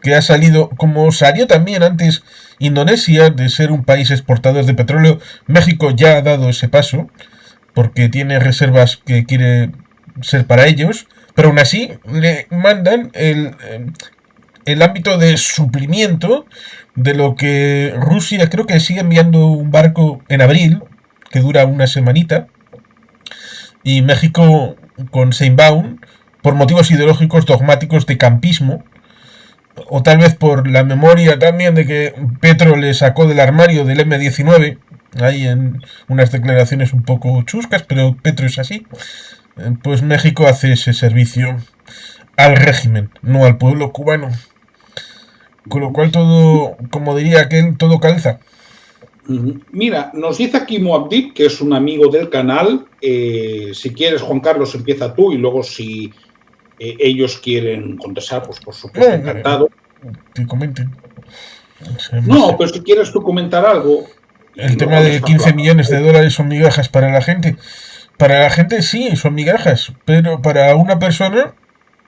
que ha salido, como salió también antes Indonesia, de ser un país exportador de petróleo. México ya ha dado ese paso, porque tiene reservas que quiere ser para ellos, pero aún así le mandan el ámbito de suplimiento de lo que Rusia creo que sigue enviando un barco en abril, que dura una semanita, y México con Sheinbaum, por motivos ideológicos dogmáticos de campismo, o tal vez por la memoria también de que Petro le sacó del armario del M-19, ahí en unas declaraciones un poco chuscas, pero Petro es así, pues México hace ese servicio al régimen, no al pueblo cubano. Con lo cual todo, como diría aquel, todo calza. Mira, nos dice aquí Muabdib, que es un amigo del canal. Si quieres, Juan Carlos, empieza tú y luego si ellos quieren contestar, pues por supuesto, encantado. Que comenten. No, pero si quieres tú comentar algo. El tema de 15 millones de dólares son migajas para la gente. Para la gente sí, son migajas, pero para una persona,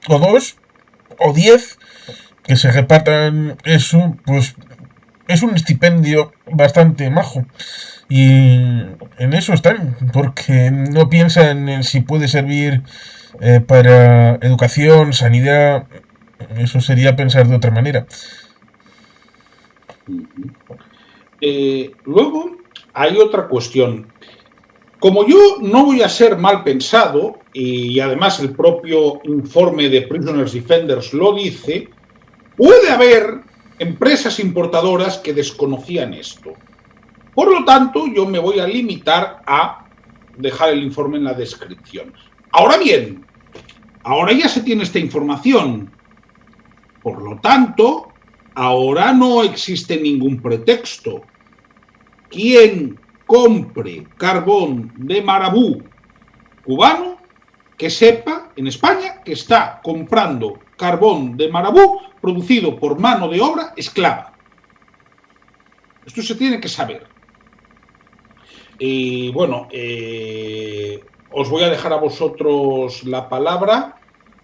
o dos, o 10, que se repartan eso, pues es un estipendio bastante majo. Y en eso están, porque no piensan en si puede servir para educación, sanidad. Eso sería pensar de otra manera. Luego hay otra cuestión. Como yo no voy a ser mal pensado, y además el propio informe de Prisoners Defenders lo dice, puede haber empresas importadoras que desconocían esto. Por lo tanto, yo me voy a limitar a dejar el informe en la descripción. Ahora bien, ahora ya se tiene esta información. Por lo tanto, ahora no existe ningún pretexto. Quien compre carbón de marabú cubano, que sepa en España que está comprando carbón de marabú producido por mano de obra esclava. Esto se tiene que saber. Y bueno, os voy a dejar a vosotros la palabra,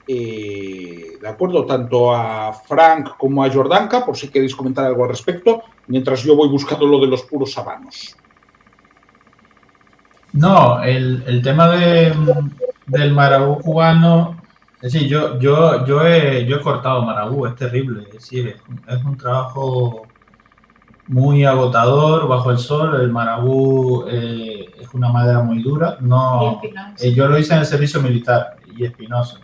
de acuerdo, tanto a Frank como a Jordanka, por si queréis comentar algo al respecto, mientras yo voy buscando lo de los puros sabanos. No, el tema del marabú cubano, es decir, yo he cortado marabú, es terrible, es decir, es un trabajo muy agotador bajo el sol. El marabú es una madera muy dura. No, yo lo hice en el servicio militar y espinoso.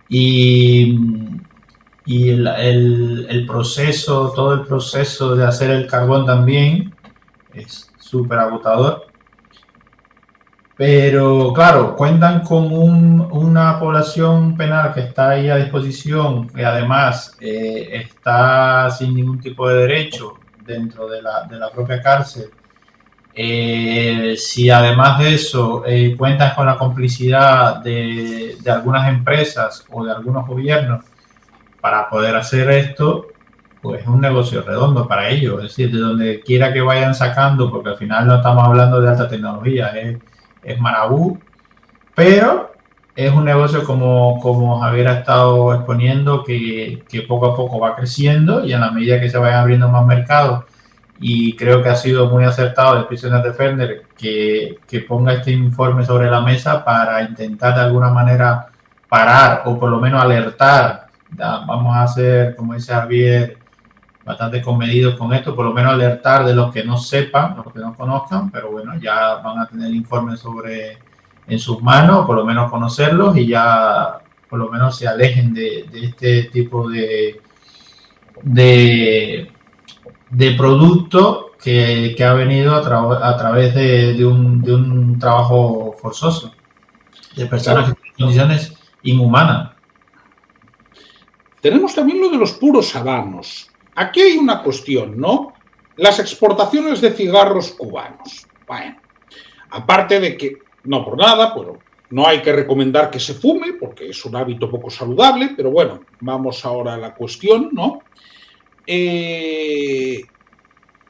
Y el proceso, todo el proceso de hacer el carbón también es súper agotador. Pero claro, cuentan con una población penal que está ahí a disposición, que además está sin ningún tipo de derecho dentro de la propia cárcel. Si además de eso cuentas con la complicidad de algunas empresas o de algunos gobiernos para poder hacer esto, pues es un negocio redondo para ellos. Es decir, de donde quiera que vayan sacando, porque al final no estamos hablando de alta tecnología, es marabú, pero es un negocio como Javier ha estado exponiendo, que poco a poco va creciendo, y en la medida que se vayan abriendo más mercados, y creo que ha sido muy acertado de Prisoner Defender que ponga este informe sobre la mesa para intentar de alguna manera parar o por lo menos alertar. Vamos a ser, como dice Javier, bastante comedidos con esto, por lo menos alertar de los que no sepan, los que no conozcan, pero bueno, ya van a tener el informe en sus manos, por lo menos conocerlos, y ya por lo menos se alejen de este tipo de producto que ha venido a través de un trabajo forzoso, de personas que están en condiciones inhumanas. Tenemos también lo de los puros sabanos. Aquí hay una cuestión, ¿no? Las exportaciones de cigarros cubanos. Bueno, aparte de que, no por nada, pero no hay que recomendar que se fume, porque es un hábito poco saludable, pero bueno, vamos ahora a la cuestión, ¿no?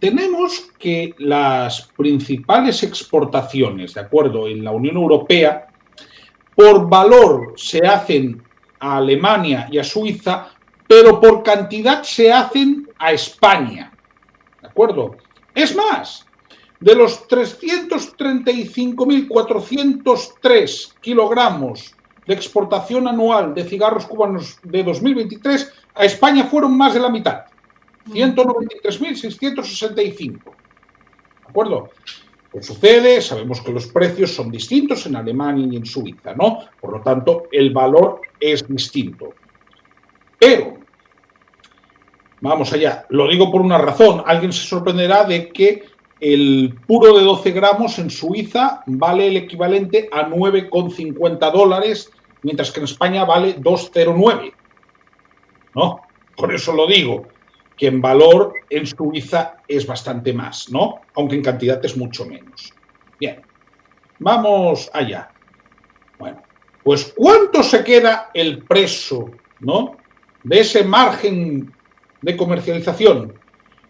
Tenemos que las principales exportaciones, de acuerdo, en la Unión Europea, por valor se hacen a Alemania y a Suiza, pero por cantidad se hacen a España, ¿de acuerdo? Es más, de los 335.403 kilogramos de exportación anual de cigarros cubanos de 2023, a España fueron más de la mitad, 193.665, ¿de acuerdo? Pues sucede, sabemos que los precios son distintos en Alemania y en Suiza, ¿no? Por lo tanto, el valor es distinto. Pero, vamos allá, lo digo por una razón. Alguien se sorprenderá de que el puro de 12 gramos en Suiza vale el equivalente a $9,50, mientras que en España vale 2,09, ¿no? Por eso lo digo, que en valor en Suiza es bastante más, ¿no? Aunque en cantidad es mucho menos. Bien, vamos allá. Bueno, pues ¿cuánto se queda el preso, ¿no?, de ese margen de comercialización?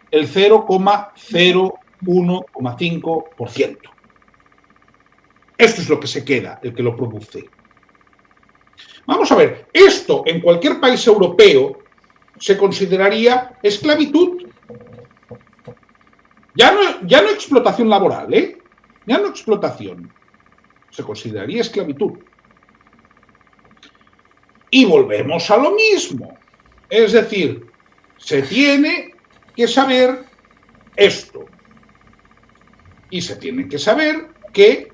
El 0,01,5%. Esto es lo que se queda, el que lo produce. Vamos a ver, esto en cualquier país europeo se consideraría esclavitud. Ya no explotación laboral, ¿eh? Ya no explotación. Se consideraría esclavitud. Y volvemos a lo mismo. Es decir, se tiene que saber esto. Y se tiene que saber que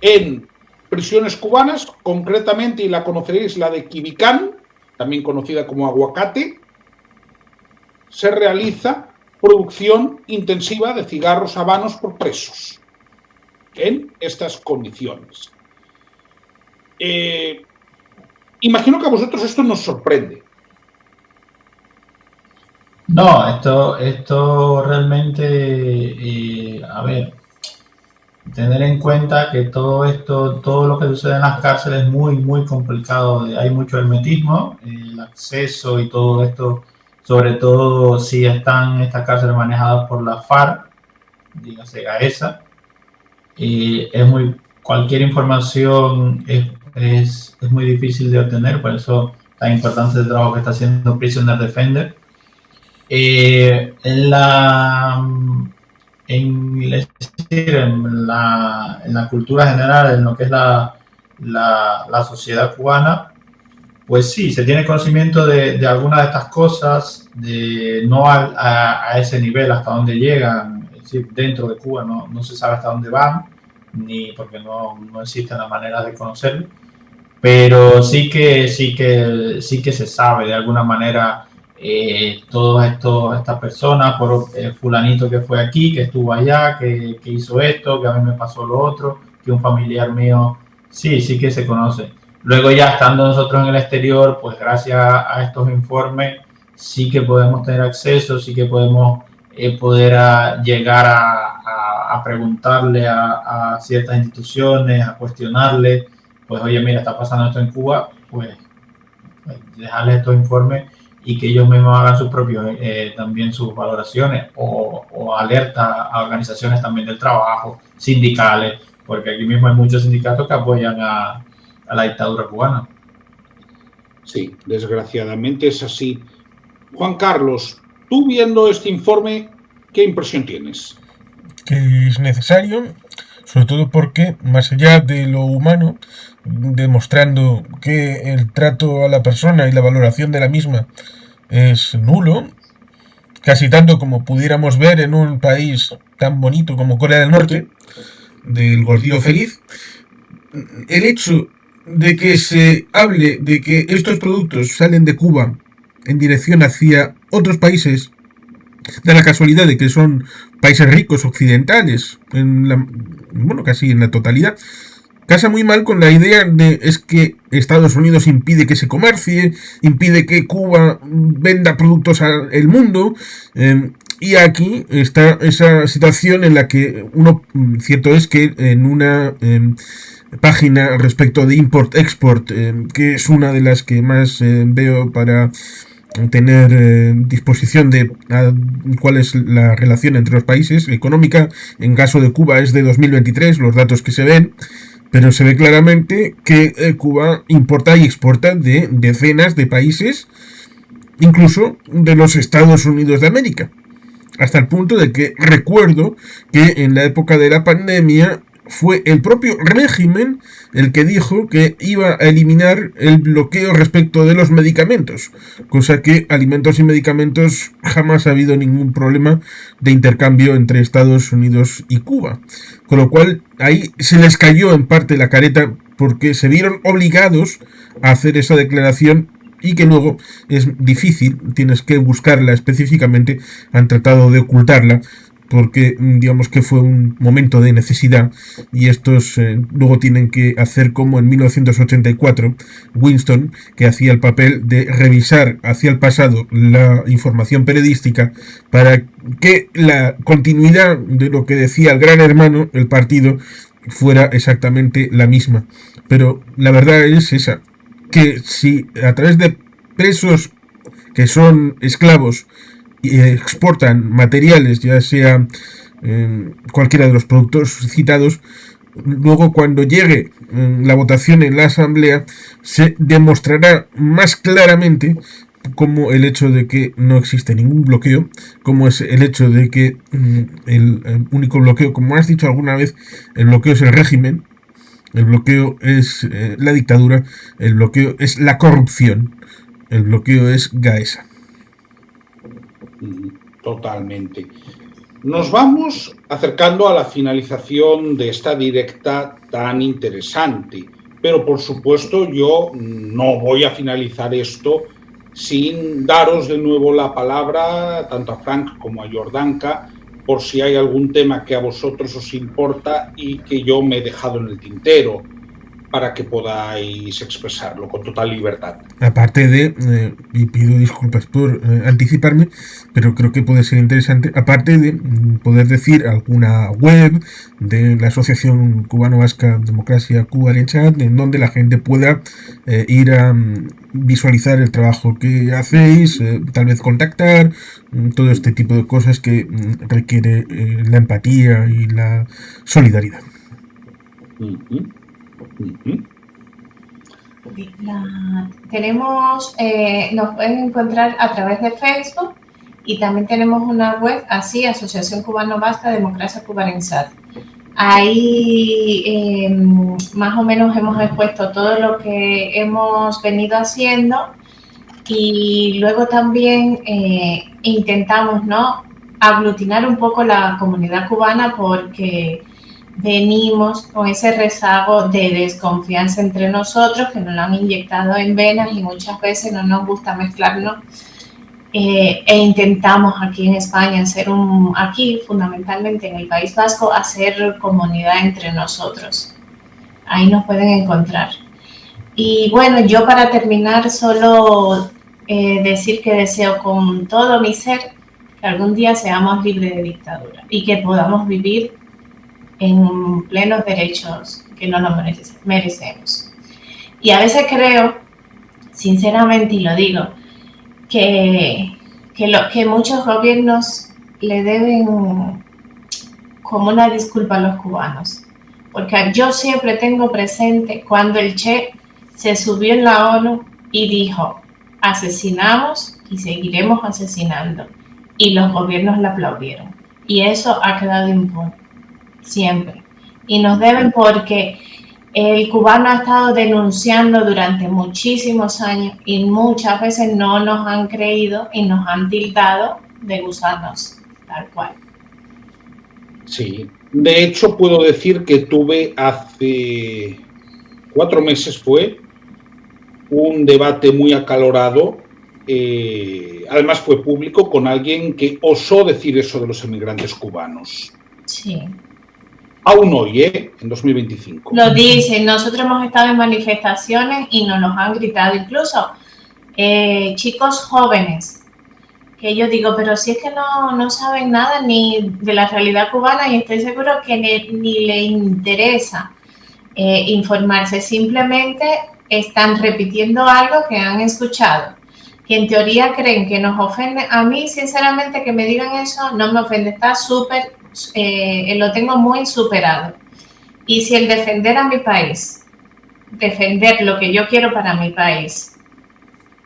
en prisiones cubanas, concretamente, y la conoceréis, la de Quibicán, también conocida como Aguacate, se realiza producción intensiva de cigarros habanos por presos en estas condiciones. Imagino que a vosotros esto nos sorprende. No, esto realmente, a ver, tener en cuenta que todo esto, todo lo que sucede en las cárceles es muy, muy complicado. Hay mucho hermetismo, el acceso y todo esto, sobre todo si están estas cárceles manejadas por la FARC, dígase Gaesa, cualquier información es muy difícil de obtener, por eso tan importante el trabajo que está haciendo Prisoner Defender. En la cultura general, en lo que es la sociedad cubana, pues sí, se tiene conocimiento de algunas de estas cosas, no a ese nivel, hasta dónde llegan, es decir, dentro de Cuba no se sabe hasta dónde van, ni porque no existen las maneras de conocerlo, pero sí que se sabe de alguna manera. Todas estas personas, por fulanito que fue aquí, que estuvo allá, que hizo esto, que a mí me pasó lo otro, que un familiar mío, sí que se conoce. Luego ya estando nosotros en el exterior, pues gracias a estos informes sí que podemos tener acceso, sí que podemos llegar a preguntarle a ciertas instituciones, a cuestionarle, pues oye, mira, está pasando esto en Cuba, pues dejarles estos informes y que ellos mismos hagan sus propios, también sus valoraciones o alerta a organizaciones también del trabajo, sindicales, porque aquí mismo hay muchos sindicatos que apoyan a la dictadura cubana. Sí, desgraciadamente es así. Juan Carlos, tú viendo este informe, ¿qué impresión tienes? Que es necesario, sobre todo porque, más allá de lo humano, demostrando que el trato a la persona y la valoración de la misma es nulo, casi tanto como pudiéramos ver en un país tan bonito como Corea del Norte, del gordillo feliz, el hecho de que se hable de que estos productos salen de Cuba en dirección hacia otros países, da la casualidad de que son países ricos occidentales, casi en la totalidad, casa muy mal con la idea de es que Estados Unidos impide que se comercie, impide que Cuba venda productos al mundo, y aquí está esa situación en la que cierto es que en una página respecto de import-export, que es una de las que más veo para tener disposición de cuál es la relación entre los países económica, en caso de Cuba es de 2023, los datos que se ven, pero se ve claramente que Cuba importa y exporta de decenas de países, incluso de los Estados Unidos de América, hasta el punto de que recuerdo que en la época de la pandemia fue el propio régimen el que dijo que iba a eliminar el bloqueo respecto de los medicamentos, cosa que alimentos y medicamentos jamás ha habido ningún problema de intercambio entre Estados Unidos y Cuba, con lo cual ahí se les cayó en parte la careta porque se vieron obligados a hacer esa declaración y que luego es difícil, tienes que buscarla específicamente, han tratado de ocultarla porque digamos que fue un momento de necesidad y estos luego tienen que hacer como en 1984 Winston, que hacía el papel de revisar hacia el pasado la información periodística para que la continuidad de lo que decía el Gran Hermano, el partido, fuera exactamente la misma. Pero la verdad es esa, que si a través de presos que son esclavos y exportan materiales, ya sea cualquiera de los productos citados, luego cuando llegue la votación en la asamblea se demostrará más claramente como el hecho de que no existe ningún bloqueo, como es el hecho de que el único bloqueo, como has dicho alguna vez, el bloqueo es el régimen, el bloqueo es la dictadura, el bloqueo es la corrupción, el bloqueo es Gaesa. Totalmente. Nos vamos acercando a la finalización de esta directa tan interesante, pero por supuesto yo no voy a finalizar esto sin daros de nuevo la palabra tanto a Frank como a Jordanka por si hay algún tema que a vosotros os importa y que yo me he dejado en el tintero. para que podáis expresarlo con total libertad. Aparte de, y pido disculpas por anticiparme, pero creo que puede ser interesante, aparte de poder decir alguna web de la Asociación Cubano-Vasca Democracia Cuba en Chat, en donde la gente pueda ir a visualizar el trabajo que hacéis, tal vez contactar, todo este tipo de cosas que requiere la empatía y la solidaridad. Tenemos, nos pueden encontrar a través de Facebook y también tenemos una web así, Asociación Cubano-Vasca Democracia Cubanensat. Ahí más o menos hemos expuesto todo lo que hemos venido haciendo y luego también intentamos, ¿no?, aglutinar un poco la comunidad cubana porque venimos con ese rezago de desconfianza entre nosotros, que nos lo han inyectado en venas y muchas veces no nos gusta mezclarnos. E intentamos aquí en España aquí fundamentalmente en el País Vasco, hacer comunidad entre nosotros. Ahí nos pueden encontrar. Y bueno, yo para terminar solo decir que deseo con todo mi ser que algún día seamos libres de dictadura y que podamos vivir en plenos derechos que no nos merecemos. Y a veces creo, sinceramente, y lo digo, que muchos gobiernos le deben como una disculpa a los cubanos. Porque yo siempre tengo presente cuando el Che se subió en la ONU y dijo, asesinamos y seguiremos asesinando. Y los gobiernos le aplaudieron. Y eso ha quedado impune. Siempre. Y nos deben porque el cubano ha estado denunciando durante muchísimos años y muchas veces no nos han creído y nos han tildado de gusanos, tal cual. Sí, de hecho puedo decir que tuve hace 4 meses un debate muy acalorado, además fue público, con alguien que osó decir eso de los emigrantes cubanos. Sí. Aún hoy, en 2025. Lo dicen, nosotros hemos estado en manifestaciones y nos los han gritado, incluso chicos jóvenes, que yo digo, pero si es que no saben nada ni de la realidad cubana y estoy seguro que ni le interesa informarse, simplemente están repitiendo algo que han escuchado, que en teoría creen que nos ofende. A mí, sinceramente, que me digan eso no me ofende, está súper, lo tengo muy superado. Y si el defender a mi país, defender lo que yo quiero para mi país,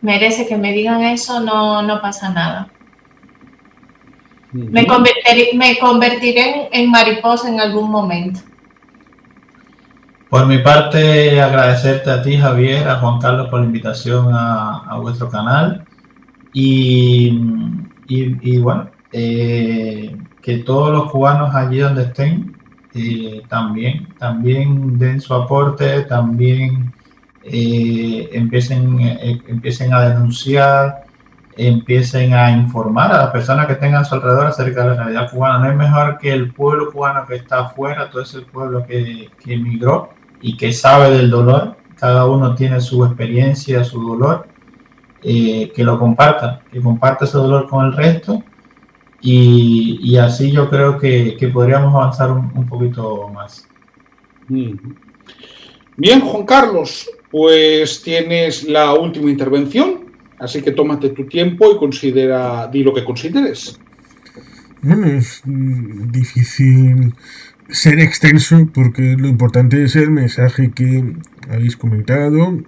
merece que me digan eso, no pasa nada. Me convertiré en mariposa en algún momento. Por mi parte, agradecerte a ti, Javier, a Juan Carlos por la invitación a vuestro canal y bueno, que todos los cubanos allí donde estén también den su aporte, también empiecen a denunciar, empiecen a informar a las personas que tengan a su alrededor acerca de la realidad cubana. No es mejor que el pueblo cubano que está afuera, todo ese pueblo que emigró y que sabe del dolor, cada uno tiene su experiencia, su dolor, que lo comparta, que comparta ese dolor con el resto y así yo creo que podríamos avanzar un poquito más. Bien, Juan Carlos, pues tienes la última intervención, así que tómate tu tiempo y di lo que consideres. Bueno, es difícil ser extenso porque lo importante es el mensaje que habéis comentado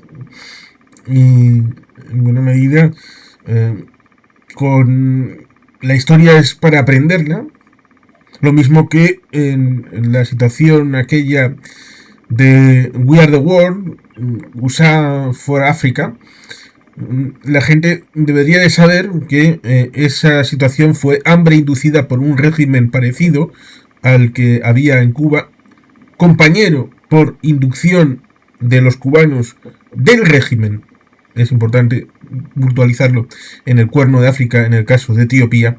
y en buena medida con la historia es para aprenderla, lo mismo que en la situación aquella de We Are the World, USA for Africa. La gente debería de saber que esa situación fue hambre inducida por un régimen parecido al que había en Cuba, compañero por inducción de los cubanos del régimen. Es importante puntualizarlo en el Cuerno de África, en el caso de Etiopía,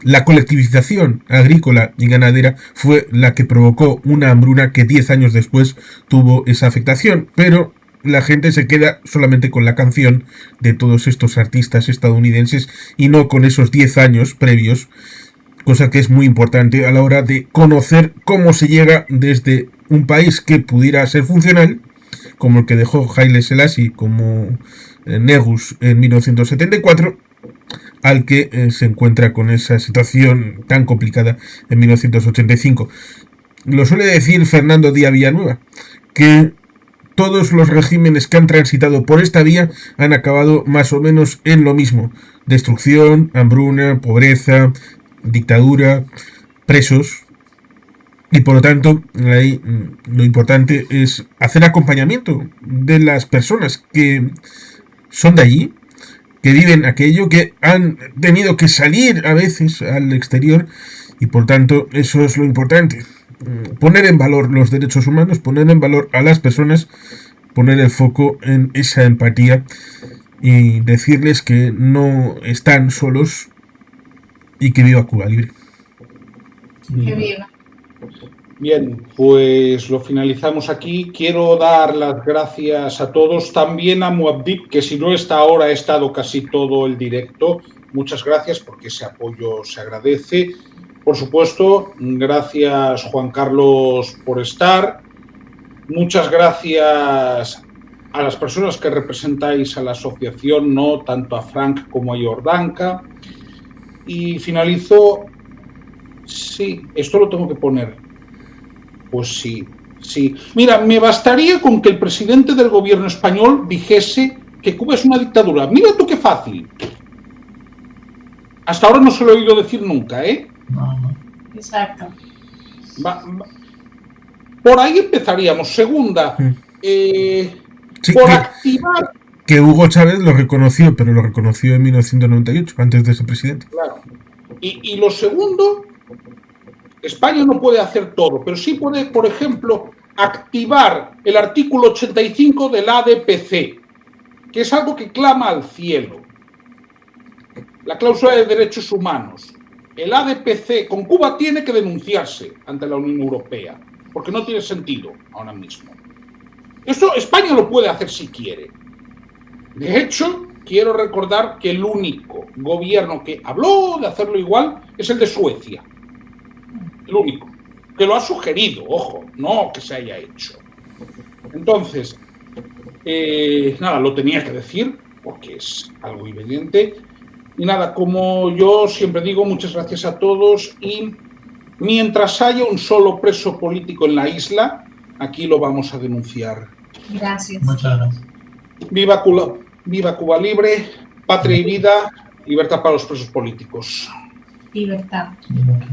La colectivización agrícola y ganadera fue la que provocó una hambruna que 10 años después tuvo esa afectación, pero la gente se queda solamente con la canción de todos estos artistas estadounidenses y no con esos 10 años previos, cosa que es muy importante a la hora de conocer cómo se llega desde un país que pudiera ser funcional, como el que dejó Haile Selassie como Negus en 1974, al que se encuentra con esa situación tan complicada en 1985. Lo suele decir Fernando Díaz Villanueva, que todos los regímenes que han transitado por esta vía han acabado más o menos en lo mismo: destrucción, hambruna, pobreza, dictadura, presos. Y por lo tanto, ahí lo importante es hacer acompañamiento de las personas que son de allí, que viven aquello, que han tenido que salir a veces al exterior, y por tanto eso es lo importante: poner en valor los derechos humanos, poner en valor a las personas, poner el foco en esa empatía y decirles que no están solos y que viva Cuba Libre. Que viva. Bien, pues lo finalizamos aquí. Quiero dar las gracias a todos, también a Muad'Dib, que si no está ahora, ha estado casi todo el directo. Muchas gracias, porque ese apoyo se agradece. Por supuesto, gracias Juan Carlos por estar. Muchas gracias a las personas que representáis a la asociación, ¿no? Tanto a Frank como a Jordanka. Y finalizo. Sí, esto lo tengo que poner. Pues sí. Mira, me bastaría con que el presidente del gobierno español dijese que Cuba es una dictadura. Mira tú qué fácil. Hasta ahora no se lo he oído decir nunca, ¿eh? No. Exacto. Por ahí empezaríamos. Segunda, Sí, por activar... Que Hugo Chávez lo reconoció, pero lo reconoció en 1998, antes de ser presidente. Claro. Y lo segundo... España no puede hacer todo, pero sí puede, por ejemplo, activar el artículo 85 del ADPC, que es algo que clama al cielo. La cláusula de derechos humanos. El ADPC con Cuba tiene que denunciarse ante la Unión Europea, porque no tiene sentido ahora mismo. Esto España lo puede hacer si quiere. De hecho, quiero recordar que el único gobierno que habló de hacerlo igual es el de Suecia. El único, que lo ha sugerido, ojo, no que se haya hecho. Entonces, nada, lo tenía que decir, porque es algo evidente. Y nada, como yo siempre digo, muchas gracias a todos, y mientras haya un solo preso político en la isla, aquí lo vamos a denunciar. Gracias. Muchas gracias. Viva Cuba Libre, patria y vida, libertad para los presos políticos. Libertad. Libertad.